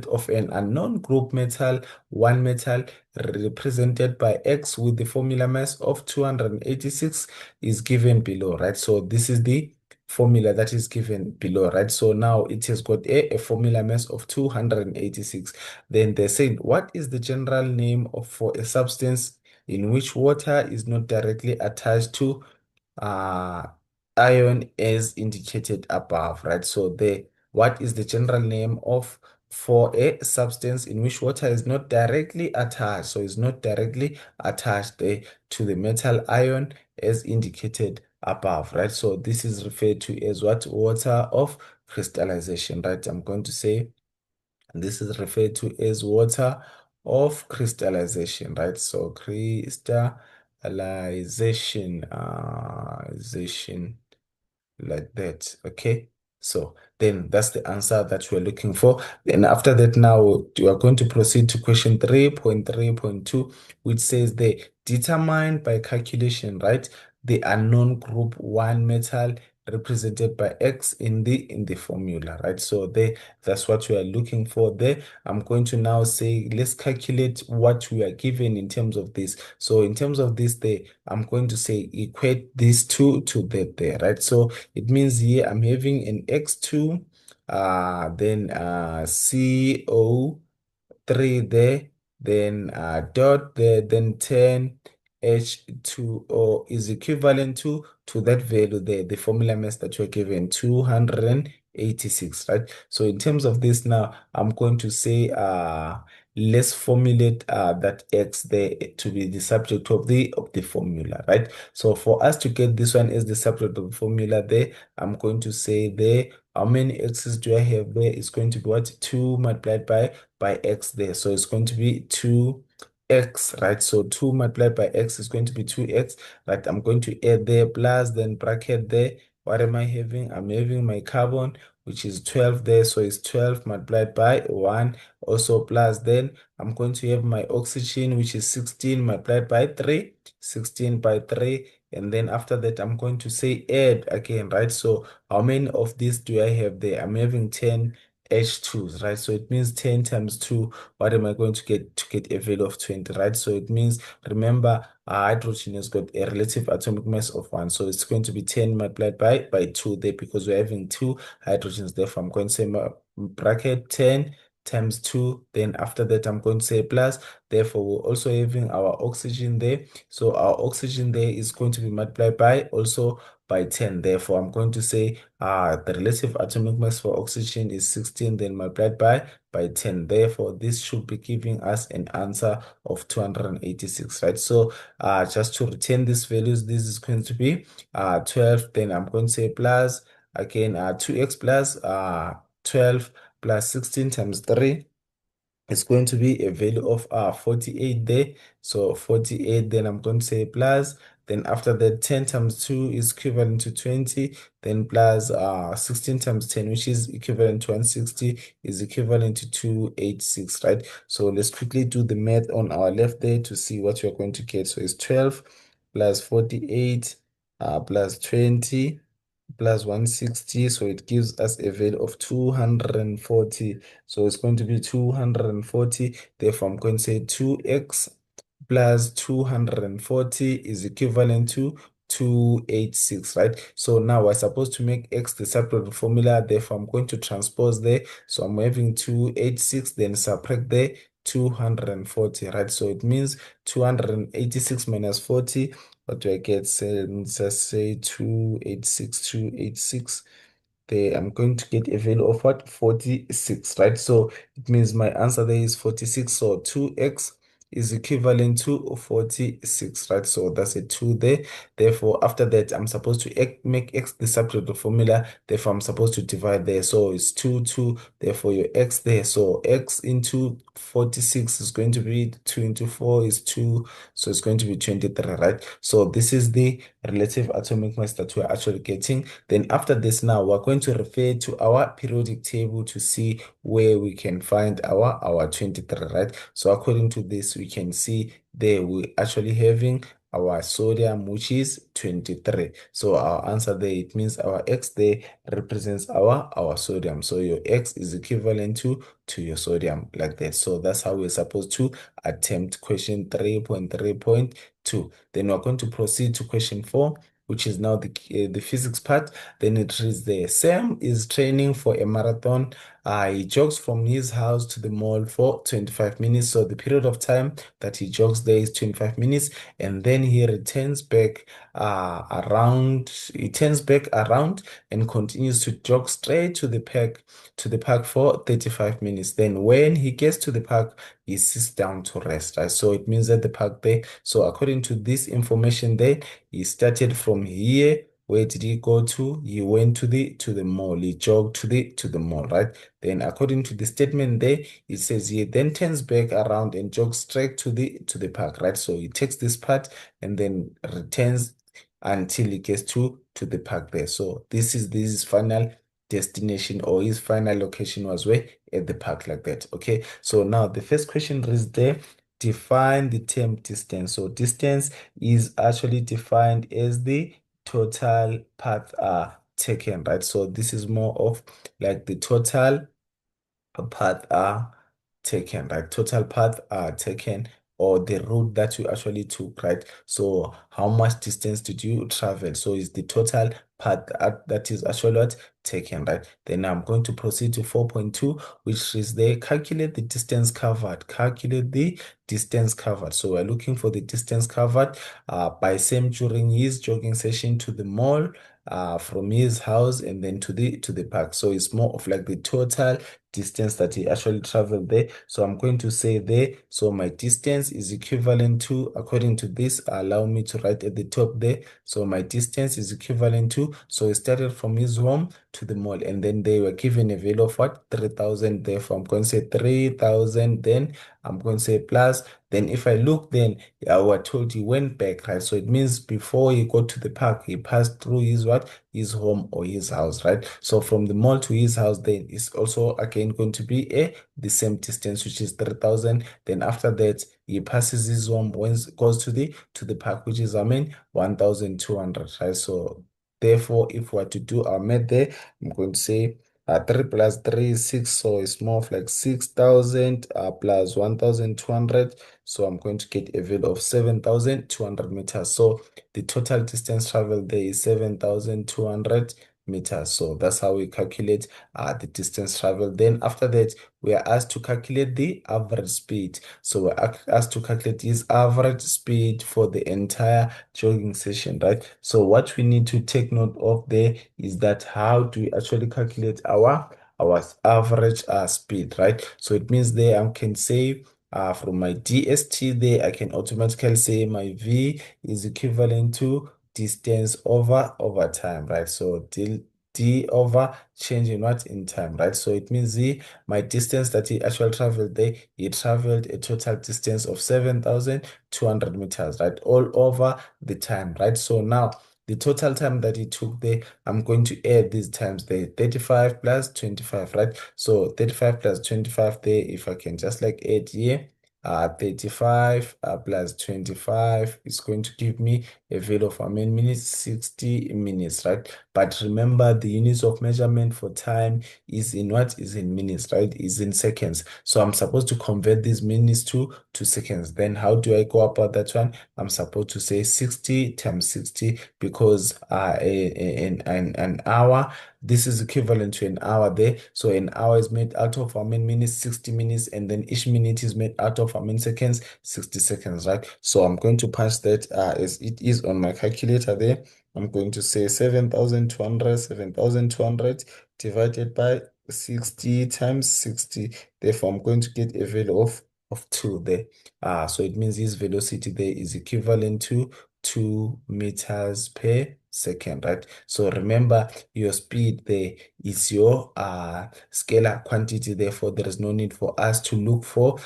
Speaker 1: of an unknown group metal, one metal, represented by X with the formula mass of 286 is given below, right? So this is the formula that is given below, right? So now it has got a formula mass of 286. Then they said, what is the general name for a substance in which water is not directly attached to uh, ion as indicated above, right? So what is the general name of for a substance in which water is not directly attached, so it's not directly attached to the metal ion as indicated above, right? So this is referred to as what? Water of crystallization, right? I'm going to say this is referred to as water of crystallization, right? So crystallization, like that. Okay. So then that's the answer that we're looking for. Then after that, now we are going to proceed to question 3.3.2, which says they determine by calculation, right? The unknown group 1 metal represented by X in the formula, right? So that's what we are looking for there. I'm going to now say, let's calculate what we are given in terms of this. So in terms of this, I'm going to say equate these two to that there, right? So it means here I'm having an X2, then CO3 there, then dot there, then 10 H2O is equivalent to that value there, the formula mass that you're given, 286, right? So in terms of this now, I'm going to say let's formulate that X there to be the subject of the formula, right? So for us to get this one as the subject of the formula there, I'm going to say there, how many x's do I have there? It's going to be what? 2 multiplied by x there. So it's going to be 2x, right? So 2 multiplied by x is going to be 2x, right? I'm going to add there plus, then bracket there. What am I having? I'm having my carbon, which is 12 there. So it's 12 multiplied by 1, also plus. Then I'm going to have my oxygen, which is 16 multiplied by 3, 16 by 3. And then after that, I'm going to say add again, right? So how many of these do I have there? I'm having 10 H2s, right? So it means 10 times 2. What am I going to get a value of 20, right? So it means, remember, hydrogen has got a relative atomic mass of 1. So it's going to be 10 multiplied by 2 there because we're having two hydrogens. Therefore, I'm going to say bracket 10 times 2. Then after that, I'm going to say plus. Therefore, we're also having our oxygen there. So our oxygen there is going to be multiplied by also by 10. Therefore, I'm going to say the relative atomic mass for oxygen is 16, then multiplied by 10. Therefore, this should be giving us an answer of 286, right? So just to retain these values, this is going to be 12. Then I'm going to say plus again 2x plus 12 plus 16 times 3 it's going to be a value of 48 there. So 48, then I'm going to say plus. Then after that, 10 times 2 is equivalent to 20. Then plus 16 times 10, which is equivalent to 160, is equivalent to 286, right? So let's quickly do the math on our left there to see what you're going to get. So it's 12 plus 48 plus 20 plus 160. So it gives us a value of 240. So it's going to be 240. Therefore, I'm going to say 2x plus 240 is equivalent to 286, right? So now we're supposed to make x the separate formula. Therefore, I'm going to transpose there. So I'm having 286, then subtract the 240, right? So it means 286 minus 40. What do I get? So let's just say 286 there. I'm going to get a value of what? 46, right? So it means my answer there is 46. So 2x is equivalent to 46, right? So that's a 2 there. Therefore, after that, I'm supposed to make x the substitute formula. Therefore, I'm supposed to divide there. So it's 2, 2. Therefore, your x there. So x into 46 is going to be 2 into 4 is 2. So it's going to be 23, right? So this is the relative atomic mass that we're actually getting. Then after this now, we're going to refer to our periodic table to see where we can find our 23, right? So according to this, we can see there we're actually having our sodium, which is 23. So our answer there, it means our x there represents our sodium. So your x is equivalent to your sodium like that. So that's how we're supposed to attempt question 3.3.2. Then we're going to proceed to question 4, which is now the physics part. Then it reads there, Sam is training for a marathon. He jogs from his house to the mall for 25 minutes. So the period of time that he jogs there is 25 minutes. And then he returns back he turns back around and continues to jog straight to the park for 35 minutes. Then when he gets to the park, he sits down to rest, right? So it means that the park there. So according to this information there, he started from here. Where did he go to? He went to the mall. He jogged to the mall, right? Then according to the statement there, it says he then turns back around and jogs straight to the park, right? So he takes this part and then returns until he gets to the park there. So this is his final destination, or his final location was where? At the park like that. Okay. So now the first question is there. Define the term distance. So distance is actually defined as the total path taken, right? So this is more of like the total path taken, right? Total path taken, or the route that you actually took, right? So how much distance did you travel? So it's the total path that is actually what taken, right? Then I'm going to proceed to 4.2, which is there. Calculate the distance covered. Calculate the distance covered. So we're looking for the distance covered by Sam during his jogging session to the mall, from his house and then to the park. So it's more of like the total distance that he actually traveled there. So I'm going to say there, so my distance is equivalent to, according to this, allow me to write at the top there. So my distance is equivalent to, so he started from his home to the mall, and then they were given a value of what? 3,000. Therefore, I'm going to say 3,000. Then I'm going to say plus. Then if I look, then I was told he went back, right? So it means before he got to the park, he passed through his what? His home or his house, right? So from the mall to his house, then it's also again going to be the same distance, which is 3,000. Then after that, he passes his home, goes to the park, which is 1,200, right? So therefore, if we were to do our math there, I'm going to say 3 plus 3 is 6, so it's more of like 6,000 plus 1,200. So I'm going to get a value of 7,200 meters. So the total distance traveled there is 7,200 meters. So that's how we calculate the distance traveled. Then after that, we are asked to calculate the average speed. So we're asked to calculate his average speed for the entire jogging session, right? So what we need to take note of there is that how do we actually calculate our average speed, right? So it means there I can say from my DST there, I can automatically say my V is equivalent to distance over time, right? So d over change in what in time, right? So it means my distance that he actually traveled there, he traveled a total distance of 7,200 meters, right? All over the time, right? So now the total time that he took there, I'm going to add these times there, 35 plus 25, right? So 35 plus 25 there, if I can just like add here, 35 plus 25 is going to give me a value of how many minutes? 60 minutes, right? But remember, the units of measurement for time is in what? Is in minutes, right? Is in seconds. So I'm supposed to convert these minutes to seconds. Then how do I go about that one? I'm supposed to say 60 times 60 because an hour, this is equivalent to an hour there. So an hour is made out of how many minutes? 60 minutes. And then each minute is made out of how many seconds? 60 seconds, right? So I'm going to punch that as it is on my calculator there. I'm going to say 7,200 divided by 60 times 60. Therefore, I'm going to get a value of 2 there. So it means this velocity there is equivalent to 2 meters per second, right? So remember, your speed there is your scalar quantity. Therefore, there is no need for us to look for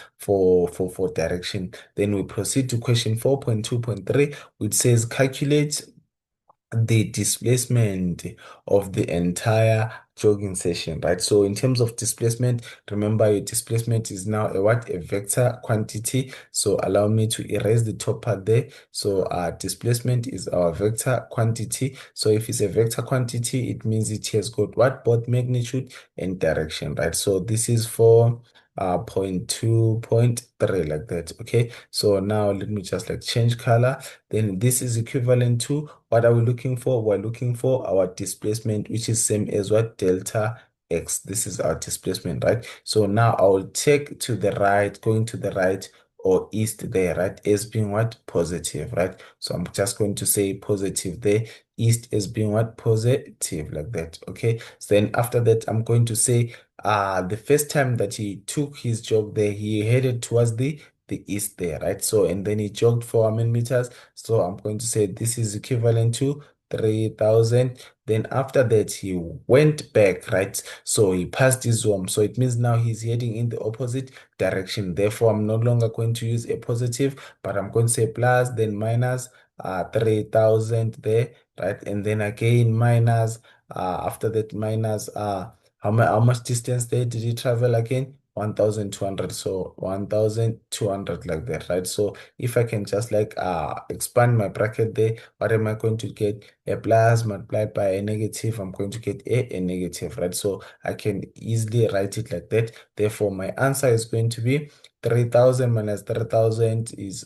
Speaker 1: direction. Then we proceed to question 4.2.3, which says calculate the displacement of the entire jogging session, right? So in terms of displacement, remember your displacement is now a what? A vector quantity. So allow me to erase the top part there. So displacement is our vector quantity. So if it's a vector quantity, it means it has got what? Both magnitude and direction, right? So this is for point 2.3 like that. Okay, so now let me just like change color. Then this is equivalent to what are we looking for? We're looking for our displacement, which is same as what? Delta x. This is our displacement, right? So now I'll take to the right, going to the right or east there, right? As being what? Positive, right? So I'm just going to say positive there. East as being what? Positive, like that. Okay. So then after that, I'm going to say the first time that he took his jog there, he headed towards the east there, right? So and then he jogged for how many meters? So I'm going to say this is equivalent to 3,000. Then after that, he went back, right? So he passed his home. So it means now he's heading in the opposite direction. Therefore, I'm no longer going to use a positive, but I'm going to say plus, then minus 3,000 there, right? And then again minus, after that minus, how much distance there did he travel again? 1,200. So 1,200 like that, right? So if I can just like expand my bracket there, what am I going to get? A plus multiplied by a negative, I'm going to get a negative, right? So I can easily write it like that. Therefore, my answer is going to be 3,000 minus 3,000 is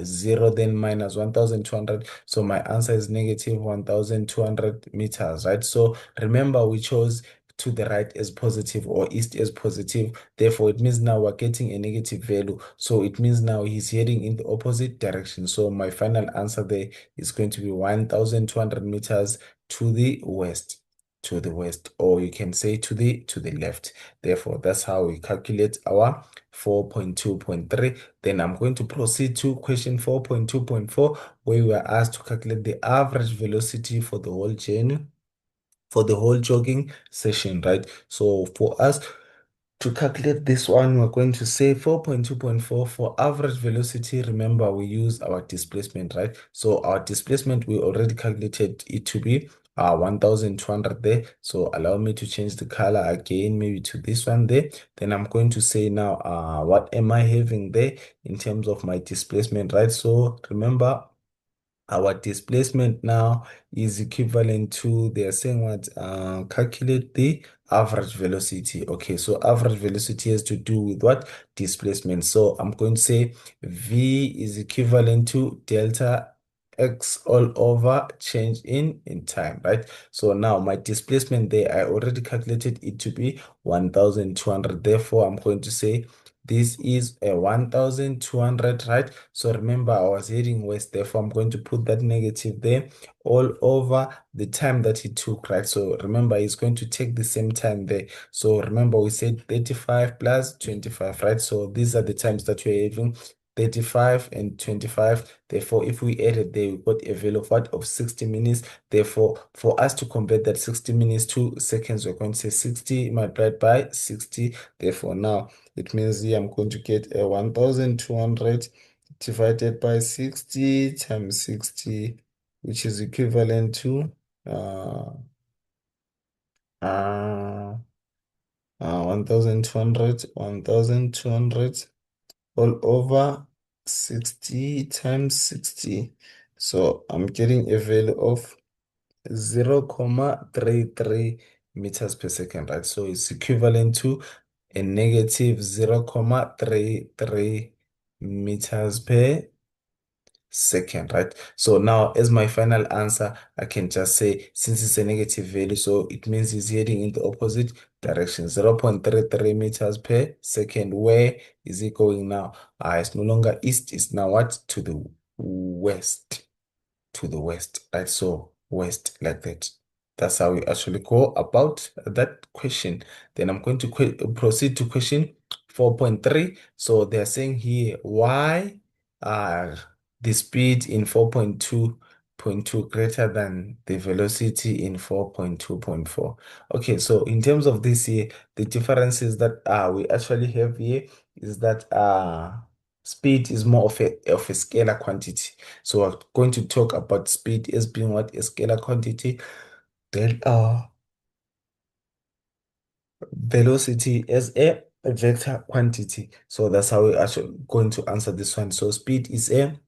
Speaker 1: 0, then minus 1,200. So my answer is negative 1,200 meters, right? So remember, we chose to the right as positive or east as positive. Therefore, it means now we're getting a negative value. So it means now he's heading in the opposite direction. So my final answer there is going to be 1,200 meters to the west. To the west, or you can say to the left. Therefore, that's how we calculate our 4.2.3. Then I'm going to proceed to question 4.2.4, where we are asked to calculate the average velocity for the whole journey, for the whole jogging session, right? So for us to calculate this one, we're going to say 4.2.4 for average velocity. Remember, we use our displacement, right? So our displacement, we already calculated it to be 1,200 there. So allow me to change the color again, maybe to this one there. Then I'm going to say now, what am I having there in terms of my displacement, right? So remember, our displacement now is equivalent to, they're saying what, calculate the average velocity. Okay, so average velocity has to do with what? Displacement. So I'm going to say V is equivalent to delta x all over change in time, right? So now my displacement there, I already calculated it to be 1,200. Therefore, I'm going to say this is a 1,200, right? So remember, I was heading west. Therefore, I'm going to put that negative there all over the time that it took, right? So remember, it's going to take the same time there. So remember, we said 35 plus 25, right? So these are the times that we're having, 35 and 25. Therefore, if we added there, we got a value of what? Of 60 minutes. Therefore, for us to convert that 60 minutes to seconds, we're going to say 60 multiplied by 60. Therefore, now it means here I'm going to get a 1,200 divided by 60 times 60, which is equivalent to uh, uh, 1,200, all over 60 times 60. So I'm getting a value of 0.33 meters per second, right? So it's equivalent to a negative 0.33 meters per second, right? So now as my final answer, I can just say, since it's a negative value, so it means it's heading in the opposite direction, 0.33 meters per second. Where is it going now? It's no longer east, it's now what? To the west, right? So west, like that. That's how we actually go about that question. Then I'm going to proceed to question 4.3. So they're saying here, why are the speed in 4.2.2 greater than the velocity in 4.2.4? Okay, so in terms of this here, the differences that we actually have here is that speed is more of a scalar quantity. So we're going to talk about speed as being what? A scalar quantity. Then velocity as a vector quantity. So that's how we're actually going to answer this one. So speed is a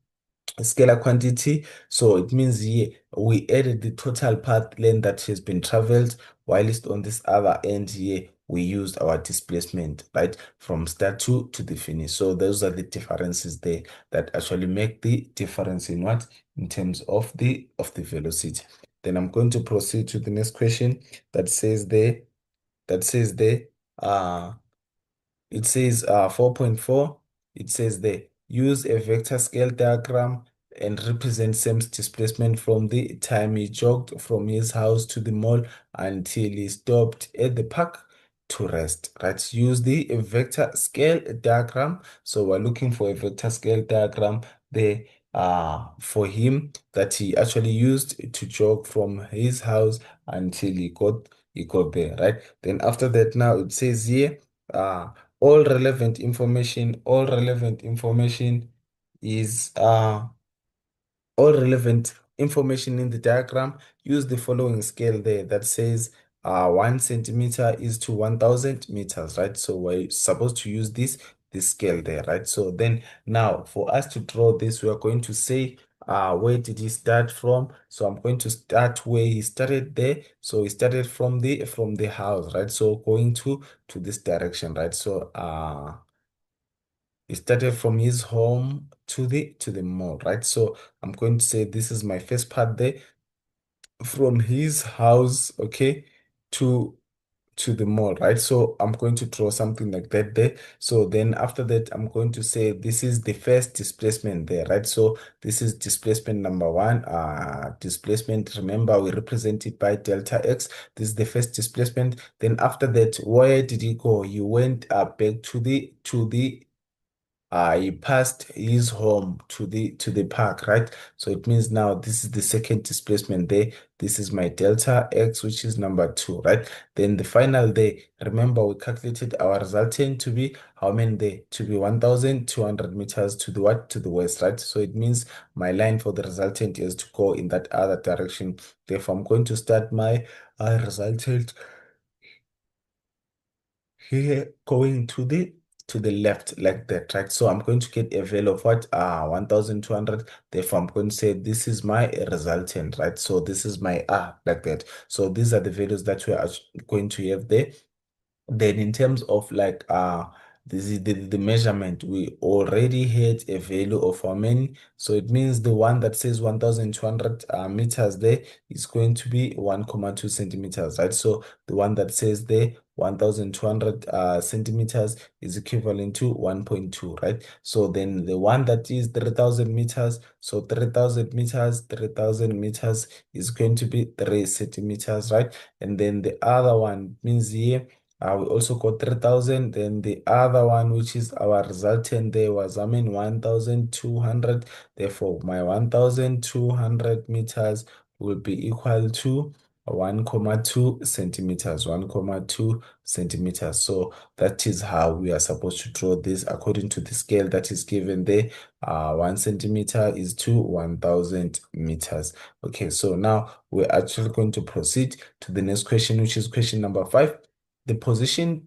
Speaker 1: scalar quantity. So it means here we added the total path length that has been traveled, whilst on this other end here we used our displacement, right, from start to the finish. So those are the differences there that actually make the difference in what? In terms of the velocity. Then I'm going to proceed to the next question that says there, that says there, uh it says 4.4. It says there, use a vector scale diagram and represent Sam's displacement from the time he jogged from his house to the mall until he stopped at the park to rest. Right? Use the vector scale diagram. So we're looking for a vector scale diagram there for him that he actually used to jog from his house until he got there. Right? Then after that, now it says here, uh all relevant information is all relevant information in the diagram. Use the following scale there that says 1 centimeter is to 1,000 meters, right? So we're supposed to use this scale there, right? So then now for us to draw this, we are going to say where did he start from? So I'm going to start where he started there. So he started from the house, right? So going to this direction, right? So he started from his home to the mall, right? So I'm going to say this is my first part there, from his house, okay, to to the mall, right? So I'm going to draw something like that there. So then after that, I'm going to say this is the first displacement there, right? So this is displacement number one. Displacement, remember, we represent it by delta x. This is the first displacement. Then after that, where did he go? He went back to the he passed his home to the park, right? So it means now this is the second displacement there. This is my delta x, which is number two, right? Then the final there, remember we calculated our resultant to be how many there? To be 1,200 meters to the what? To the west, right? So it means my line for the resultant is to go in that other direction. Therefore, I'm going to start my resultant here going to the left like that, right? So I'm going to get a value of what? 1,200. Therefore, I'm going to say this is my resultant, right? So this is my like that. So these are the values that we are going to have there. Then in terms of like this is the measurement. We already had a value of how many? So it means the one that says 1,200 meters there is going to be 1,2 centimeters, right? So the one that says there 1,200 centimeters is equivalent to 1.2, right? So then the one that is 3,000 meters, so 3,000 meters is going to be 3 centimeters, right? And then the other one means here we also got 3,000. Then the other one, which is our resultant there was, 1,200. Therefore, my 1,200 meters will be equal to 1,2 centimeters, 1,2 centimeters. So that is how we are supposed to draw this according to the scale that is given there. 1 centimeter is to 1,000 meters. Okay, so now we're actually going to proceed to the next question, which is question number 5. We're given the position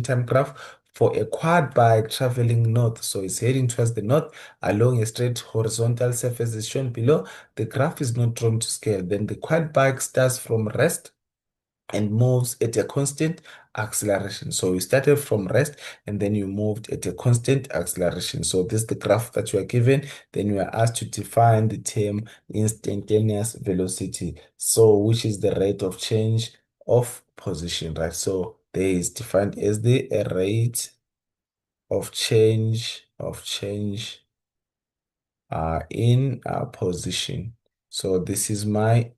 Speaker 1: time graph for a quad bike traveling north. So it's heading towards the north along a straight horizontal surface as shown below. The graph is not drawn to scale. Then the quad bike starts from rest and moves at a constant acceleration. So you started from rest and then you moved at a constant acceleration. So this is the graph that you are given. Then you are asked to define the term instantaneous velocity. So which is the rate of change of position, right? So there is defined as the rate of change in position. So this is my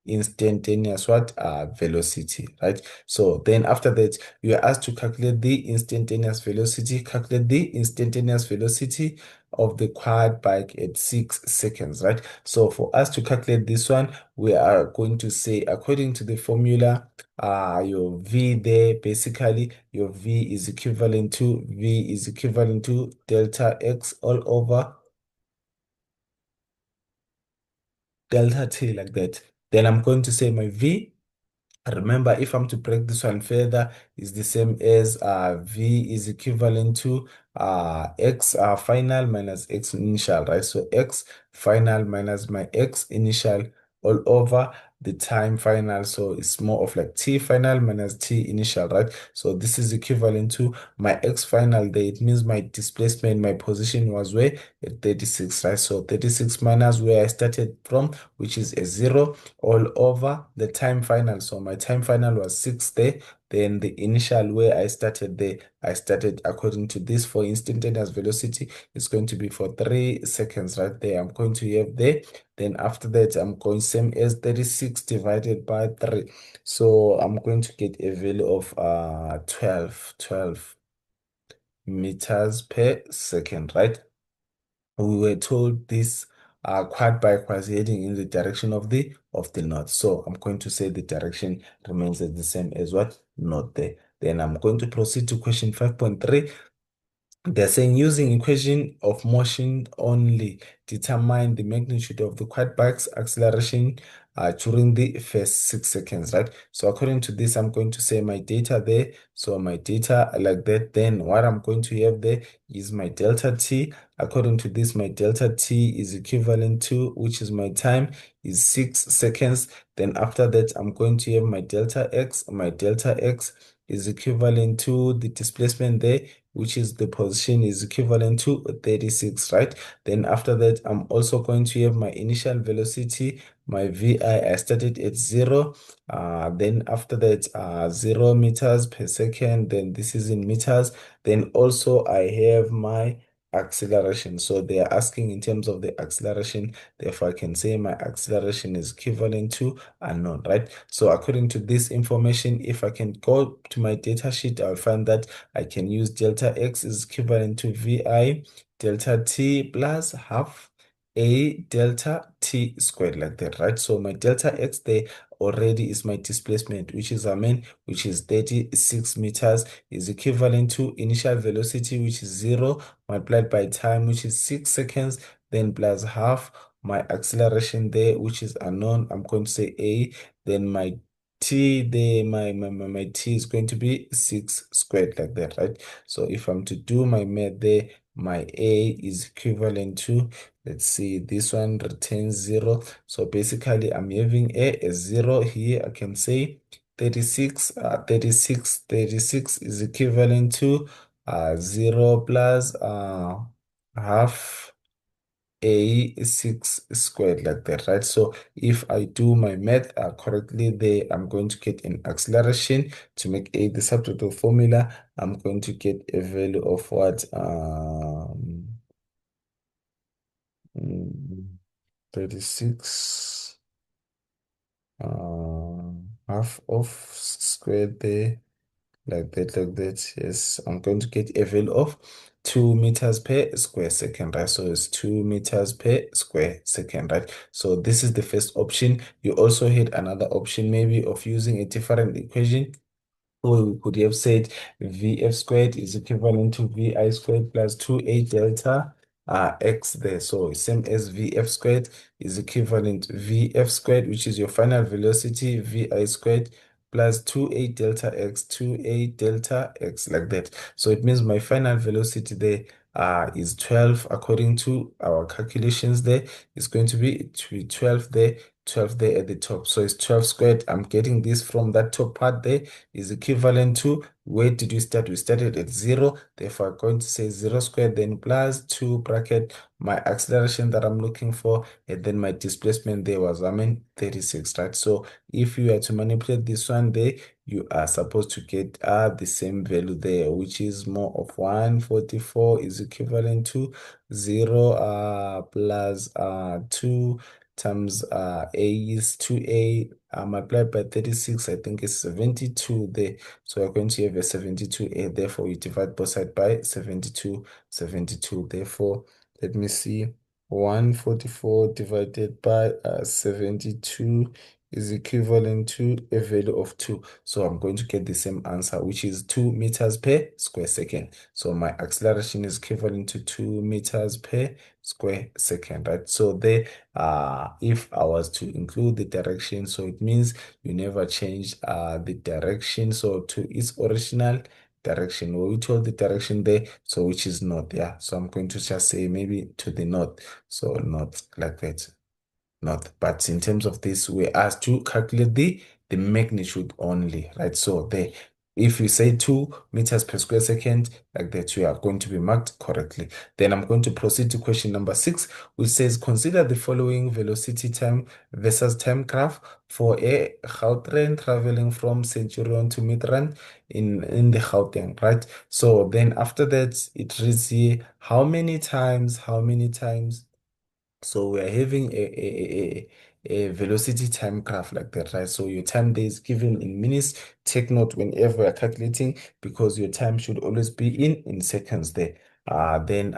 Speaker 1: instantaneous what velocity, right? So then after that you are asked to calculate the instantaneous velocity. Calculate the instantaneous velocity of the quad bike at 6 seconds, right? So for us to calculate this one, we are going to say according to the formula, your v there, basically your v is equivalent to delta x all over delta t, like that. Then I'm going to say my v. Remember, if I'm to break this one further, is the same as V is equivalent to X final minus X initial, right? So X final minus my X initial all over the time final. So it's more of like T final minus T initial, right? So this is equivalent to my X final there. It means my displacement, my position was where? At 36, right? So 36 minus where I started from, which is a 0 all over the time final. So my time final was 6 there. Then the initial where I started there, I started according to this for instantaneous velocity. It's going to be for 3 seconds right there. I'm going to have there. Then after that, I'm going same as 36 divided by 3. So I'm going to get a value of 12 meters per second, right? We were told this quad bike was heading in the direction of the north. So I'm going to say the direction remains the same as what? North there. Then I'm going to proceed to question 5.3. They're saying using equation of motion only, determine the magnitude of the quad bike's acceleration during the first 6 seconds, right? So according to this, I'm going to say my data there. So my data like that. Then what I'm going to have there is my delta t. According to this, my delta t is equivalent to, which is my time, is 6 seconds. Then after that, I'm going to have my delta x. My delta x is equivalent to the displacement there, which is the position is equivalent to 36, right? Then after that, I'm also going to have my initial velocity, my VI, I started at 0. Then after that, 0 meters per second. Then this is in meters. Then also I have my acceleration. So they are asking in terms of the acceleration. Therefore, I can say my acceleration is equivalent to unknown, right? So according to this information, if I can go to my data sheet, I'll find that I can use delta x is equivalent to VI delta t plus half a delta t squared, like that, right? So my delta x there already is my displacement, which is which is 36 meters, is equivalent to initial velocity, which is 0 multiplied by time, which is 6 seconds, then plus half my acceleration there, which is unknown. I'm going to say a, then my t there, my t is going to be 6 squared, like that, right? So if I'm to do my math there, my a is equivalent to, let's see, this one retains 0. So basically I'm having a 0 here. I can say 36 is equivalent to 0 plus half a6 squared, like that, right? So if I do my math correctly there, I'm going to get an acceleration. To make a the subtotal formula, I'm going to get a value of what? Mm, 36 half of squared there, like that. Yes, I'm going to get a value of 2 meters per square second, right? So it's 2 meters per square second, right? So this is the first option. You also had another option maybe of using a different equation. Or we could have said Vf squared is equivalent to Vi squared plus 2a delta x there. So same as Vf squared is equivalent to Vf squared, which is your final velocity, Vi squared plus 2a delta x, 2a delta x, like that. So it means my final velocity there is 12 according to our calculations there. It's going to be 12 there, 12 there at the top. So it's 12 squared. I'm getting this from that top part there is equivalent to, where did we start? We started at 0. Therefore, I'm going to say 0 squared, then plus 2 bracket my acceleration that I'm looking for, and then my displacement there was, 36, right? So if you are to manipulate this one there, you are supposed to get the same value there, which is more of 144 is equivalent to 0 plus 2 times a is 2a multiplied by 36, I think it's 72 there. So we're going to have a 72a. Therefore, we divide both sides by 72, 72. Therefore, let me see. 144 divided by 72 is equivalent to a value of 2. So I'm going to get the same answer, which is 2 meters per square second. So my acceleration is equivalent to 2 meters per square second, right? So there, if I was to include the direction, so it means you never change the direction, so to its original direction. Well, we told the direction there, so which is north, yeah. So I'm going to just say maybe to the north, so north, like that, north. But in terms of this, we're asked to calculate the magnitude only, right? So there, if we say 2 meters per square second, like that, you are going to be marked correctly. Then I'm going to proceed to question number 6, which says consider the following velocity time versus time graph for a Gautrain traveling from Centurion to Midrand in the Gauteng, right? So then after that, it reads here, how many times so we are having a velocity time graph like that, right? So your time there is given in minutes. Take note whenever we are calculating, because your time should always be in seconds there. Then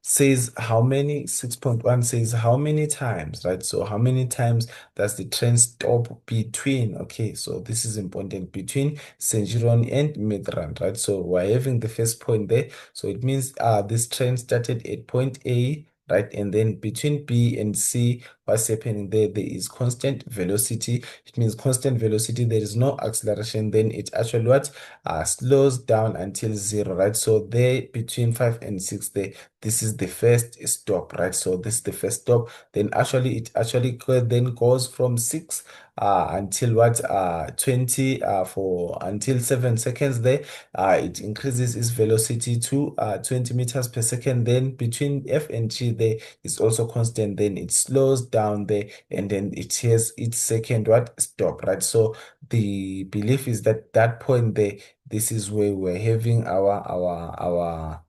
Speaker 1: says how many, 6.1 says how many times, right? So how many times does the train stop between, okay, so this is important, between Centurion and Midrand, right? So we're having the first point there. So it means this train started at point A, right? And then between B and C, what's happening there? There is constant velocity. It means constant velocity. There is no acceleration. Then it actually what? Slows down until 0, right? So there between 5 and 6 there, this is the first stop, right? So this is the first stop. Then actually it actually then goes from 6 until what? 20 for until 7 seconds there. It increases its velocity to 20 meters per second. Then between F and G there is also constant. Then it slows down there, and then it has its second what? Stop, right? So the belief is that that point there, this is where we're having our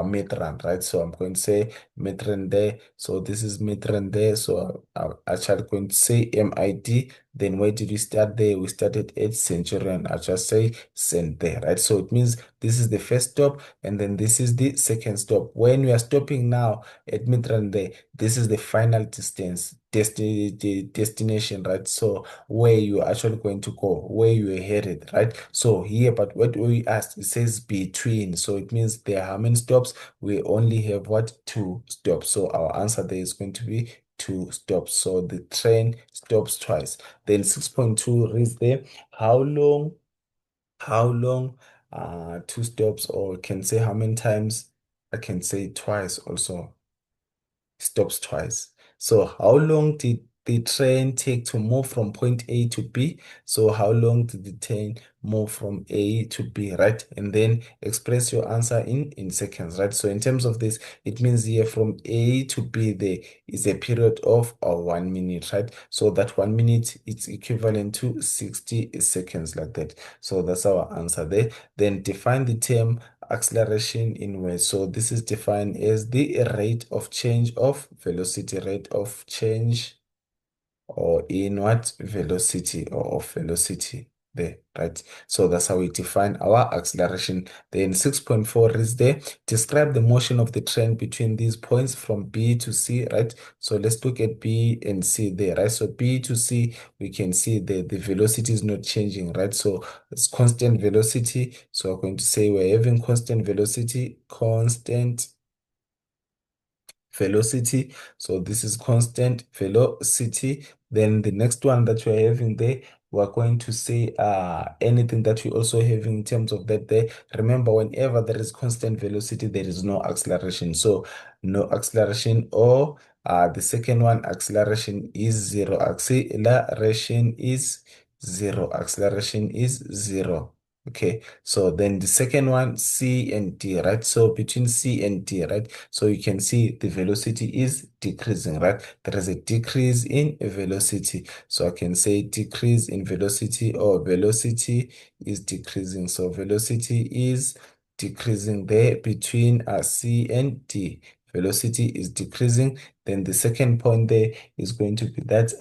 Speaker 1: mid-run, right? So I'm going to say mid-run there. So this is mid-run there. So I'm actually going to say MID. Then where did we start there? We started at Centurion. I just say send there, right? So it means this is the first stop, and then this is the second stop. When we are stopping now at Midrand there, this is the final distance, destination, right? So where you are actually going to go, where you are headed, right? So here, but what we asked, it says between. So it means there are how many stops? We only have what? 2 stops. So our answer there is going to be 2 stops. So the train stops twice. Then 6.2 reads there, how long, how long, 2 stops, or can say how many times, I can say twice also, stops twice. So how long did the train take to move from point A to B? So how long did the train move from A to B, right? And then express your answer in seconds, right? So in terms of this, it means here from A to B, there is a period of 1 minute, right? So that 1 minute is equivalent to 60 seconds, like that. So that's our answer there. Then define the term acceleration in words. So this is defined as the rate of change of velocity, rate of change, or in what velocity, or of velocity there, right? So that's how we define our acceleration. Then 6.4 is there. Describe the motion of the train between these points from B to C, right? So let's look at B and C there, right? So B to C, we can see the velocity is not changing, right? So it's constant velocity. So we're going to say we're having constant velocity, constant velocity. So this is constant velocity. Then the next one that you're having there, we're going to say anything that you also have in terms of that there. Remember, whenever there is constant velocity, there is no acceleration. So no acceleration, or the second one, acceleration is zero. Acceleration is zero. Acceleration is zero. Okay, so then the second one, C and D, right? So between C and D, right? So you can see the velocity is decreasing, right? There is a decrease in velocity. So I can say decrease in velocity, or velocity is decreasing. So velocity is decreasing there between C and D. Velocity is decreasing. Then the second point there is going to be that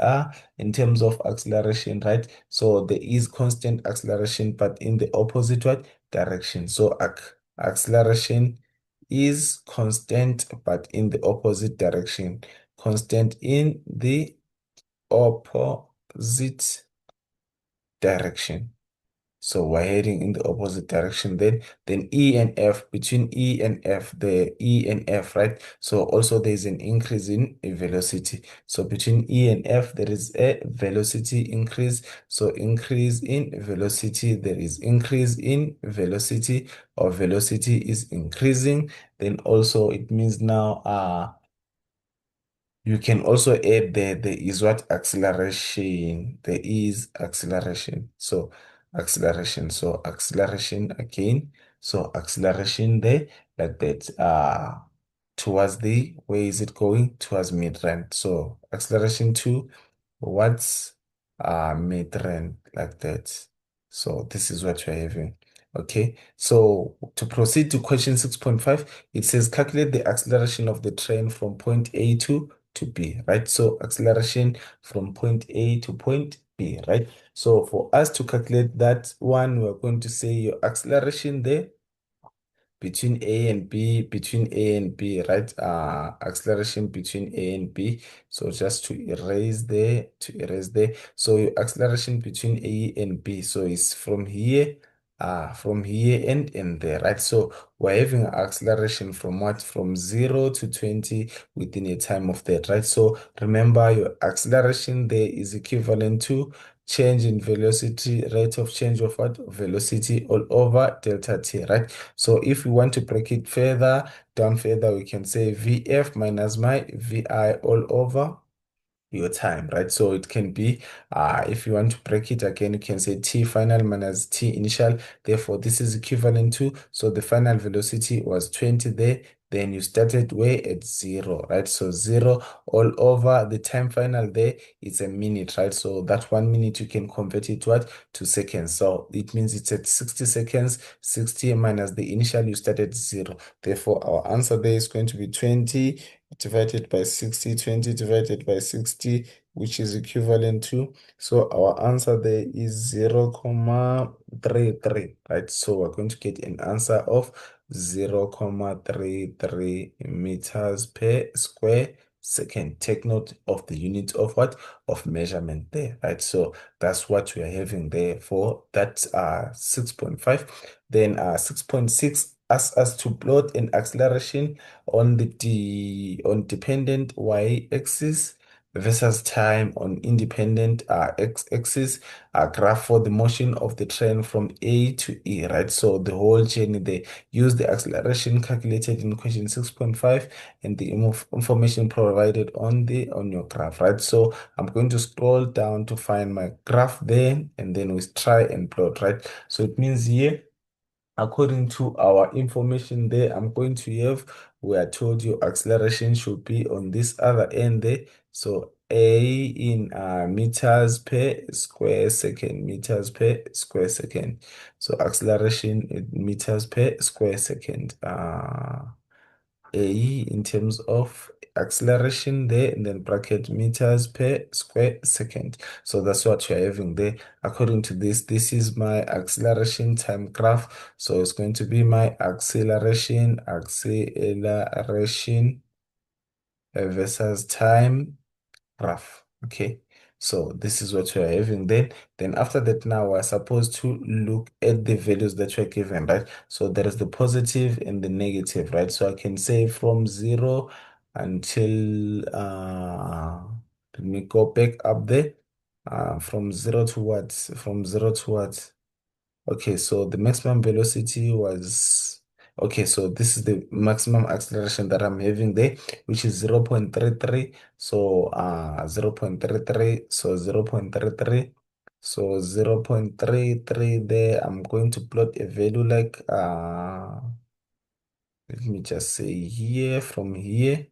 Speaker 1: in terms of acceleration, right? So there is constant acceleration, but in the opposite what direction. So acceleration is constant, but in the opposite direction. Constant in the opposite direction. So we're heading in the opposite direction then E and F, between E and F, the E and F, right? So also there's an increase in velocity. So between E and F, there is a velocity increase. So increase in velocity, there is increase in velocity, or velocity is increasing. Then also it means now you can also add there is what acceleration. There is acceleration. So acceleration. So acceleration again. So acceleration there, like that. Towards the, where is it going? Towards mid-range. So acceleration to what's mid-range, like that. So this is what you're having. Okay, so to proceed to question 6.5, it says calculate the acceleration of the train from point A to B, right? So acceleration from point A to point B, right? So for us to calculate that one, we're going to say your acceleration there between A and B, between A and B, right? Acceleration between A and B. So just to erase there, So your acceleration between A and B. So it's from here and there, right? So we're having acceleration from what? From 0 to 20 within a time of that, right? So remember, your acceleration there is equivalent to change in velocity, rate of change of what? Velocity all over delta t, right? So if we want to break it further, down further, we can say Vf minus my Vi all over your time, right? So it can be, if you want to break it again, you can say T final minus T initial. Therefore, this is equivalent to, so the final velocity was 20 there. Then you started way at 0, right? So 0 all over the time final there is a minute, right? So that 1 minute you can convert it to what? To seconds. So it means it's at 60 seconds. 60 minus the initial, you started 0. Therefore, our answer there is going to be 20 divided by 60, 20 divided by 60, which is equivalent to, so our answer there is 0.33, right? So we're going to get an answer of 0.33 meters per square second. Take note of the unit of what? Of measurement there, right? So that's what we are having there for that 6.5. Then 6.6 asks us to plot an acceleration on the on dependent y-axis versus time on independent x-axis, graph for the motion of the train from A to E, right? So the whole journey, they use the acceleration calculated in question 6.5 and the information provided on your graph, right? So I'm going to scroll down to find my graph there, and then we try and plot, right? So it means here, according to our information there, I'm going to have, we are told your acceleration should be on this other end there. So A in meters per square second, meters per square second. So acceleration in meters per square second. A in terms of acceleration there, and then bracket meters per square second. So that's what you're having there. According to this is my acceleration time graph. So it's going to be my acceleration versus time graph. Okay, so this is what you're having then. Then after that, now we're supposed to look at the values that you're given, right? So there is the positive and the negative, right? So I can say from 0 until let me go back up there. From 0 to what? From 0 to what? Okay, so the maximum velocity was, okay, so this is the maximum acceleration that I'm having there, which is 0.33. So 0.33, so 0.33, so 0.33 there. I'm going to plot a value like let me just say here, from here,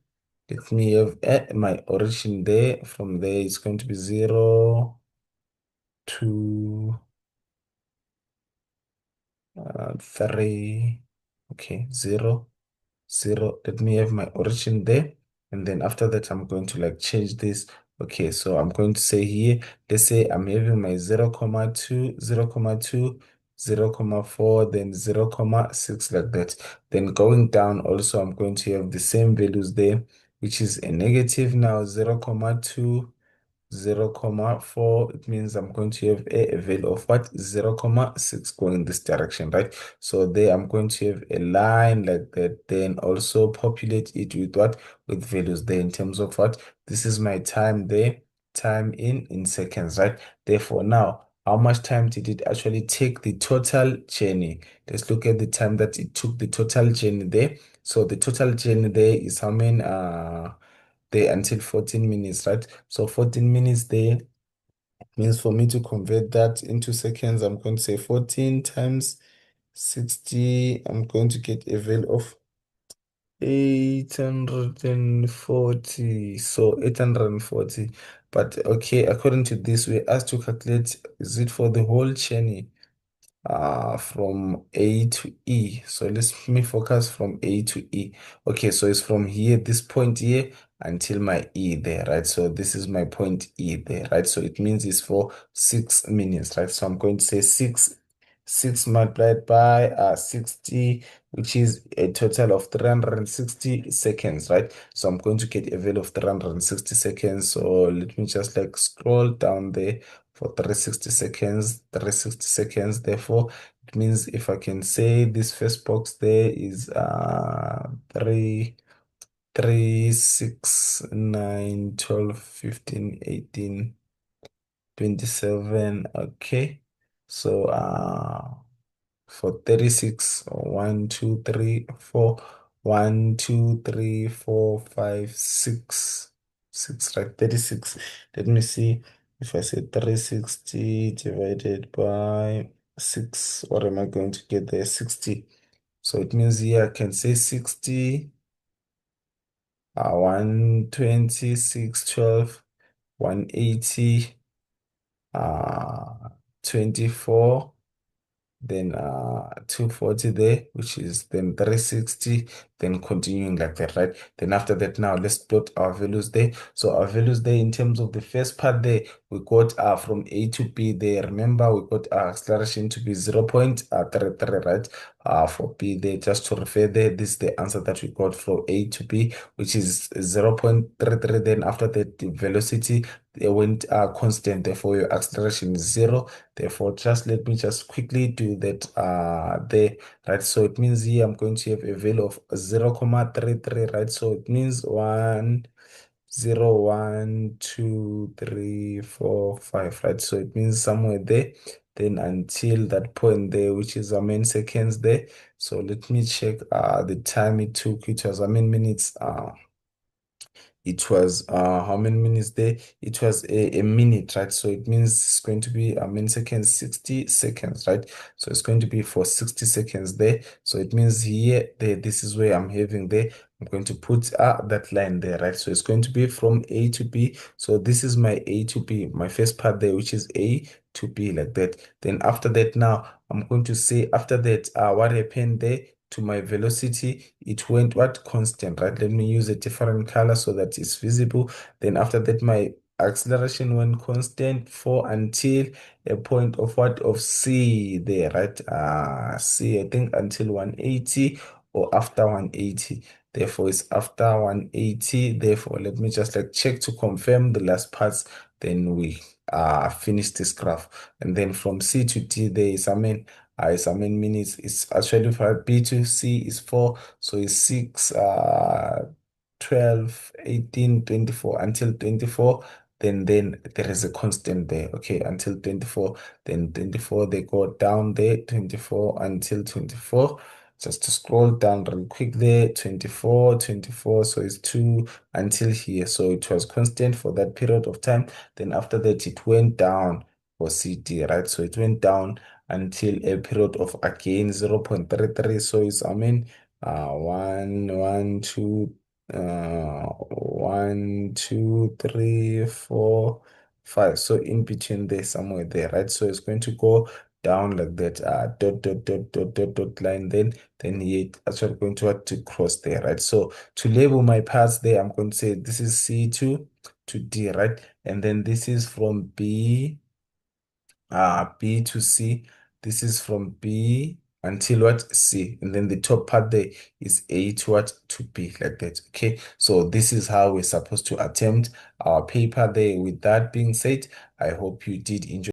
Speaker 1: let me have my origin there. From there it's going to be 0 to 3. Okay, 0, 0. Let me have my origin there. And then after that, I'm going to like change this. Okay, so I'm going to say here, let's say I'm having my 0, 0.2, 0, 0.2, 0, 0.4, then 0, 0.6 like that. Then going down also, I'm going to have the same values there, which is a negative now 0, 0.2, 0, 0.4. It means I'm going to have a value of what? 0, 0.6 going in this direction, right? So there I'm going to have a line like that, then also populate it with what? With values there in terms of what? This is my time there, time in seconds, right? Therefore now, how much time did it actually take the total journey? Let's look at the time that it took the total journey there. So the total journey there is how many there until 14 minutes, right? So 14 minutes there means for me to convert that into seconds, I'm going to say 14 times 60. I'm going to get a value of 840. So 840. But okay, according to this, we asked to calculate, is it for the whole journey? From A to E. So let's me focus from A to E. Okay, so it's from here, this point here, until my E there, right? So this is my point E there, right? So it means it's for 6 minutes, right? So I'm going to say 6 multiplied by 60, which is a total of 360 seconds, right? So I'm going to get a value of 360 seconds. So let me just like scroll down there for 360 seconds, 360 seconds. Therefore, it means if I can say this first box there is 3, 6, 9, 12, 15, 18, 27. Okay. So for 36, 1, 2, 3, 4, 1, 2, 3, 4, 5, 6, 6, right? 36. Let me see if I say 360 divided by 6, what am I going to get there? 60. So it means here I can say 60, 126, 12, 180, uh, 24. Then 240 there, which is then 360, then continuing like that, right? Then after that, now let's plot our values there. So our values there, in terms of the first part there, we got from A to B there. Remember, we got our acceleration to be 0.33, right? For B there, just to refer there, this is the answer that we got from A to B, which is 0.33. Then after that, the velocity, they went constant, therefore your acceleration is 0. Therefore, just let me just quickly do that there, right? So it means here I'm going to have a value of 0, 0.33, right? So it means 1, 0, 1, 2, 3, 4, 5, right? So it means somewhere there, then until that point there, which is seconds there. So let me check the time it took. It was minutes. It was how many minutes there? It was a minute, right? So it means it's going to be seconds, 60 seconds, right? So it's going to be for 60 seconds there. So it means here, there, this is where I'm having there. I'm going to put that line there, right? So it's going to be from A to B. So this is my A to B, my first part there, which is A to B, like that. Then after that, now I'm going to say after that, what happened there to my velocity, it went what constant, right? Let me use a different color so that it's visible. Then after that, my acceleration went constant for until a point of what, of C there, right? C, I think until 180 or after 180. Therefore it's after 180. Therefore let me just like check to confirm the last parts, then we finish this graph. And then from C to D there is it's minutes. It's actually for B to C is 4, so it's 6, 12, 18, 24 until 24. Then there is a constant there. Okay, until 24. Then 24 they go down there, 24 until 24. Just to scroll down real quick there, 24, 24. So it's 2 until here. So it was constant for that period of time. Then after that it went down for CD, right? So it went down until a period of again 0.33. So it's 2 1, 2, 3, 4, 5. So in between there, somewhere there, right? So it's going to go down like that, dot line. Then here it's actually going to have to cross there, right? So to label my paths there, I'm going to say this is C to D, right? And then this is from B to C. This is from B until what, C. And then the top part there is A to what, to B, like that. Okay. So this is how we're supposed to attempt our paper there. With that being said, I hope you did enjoy.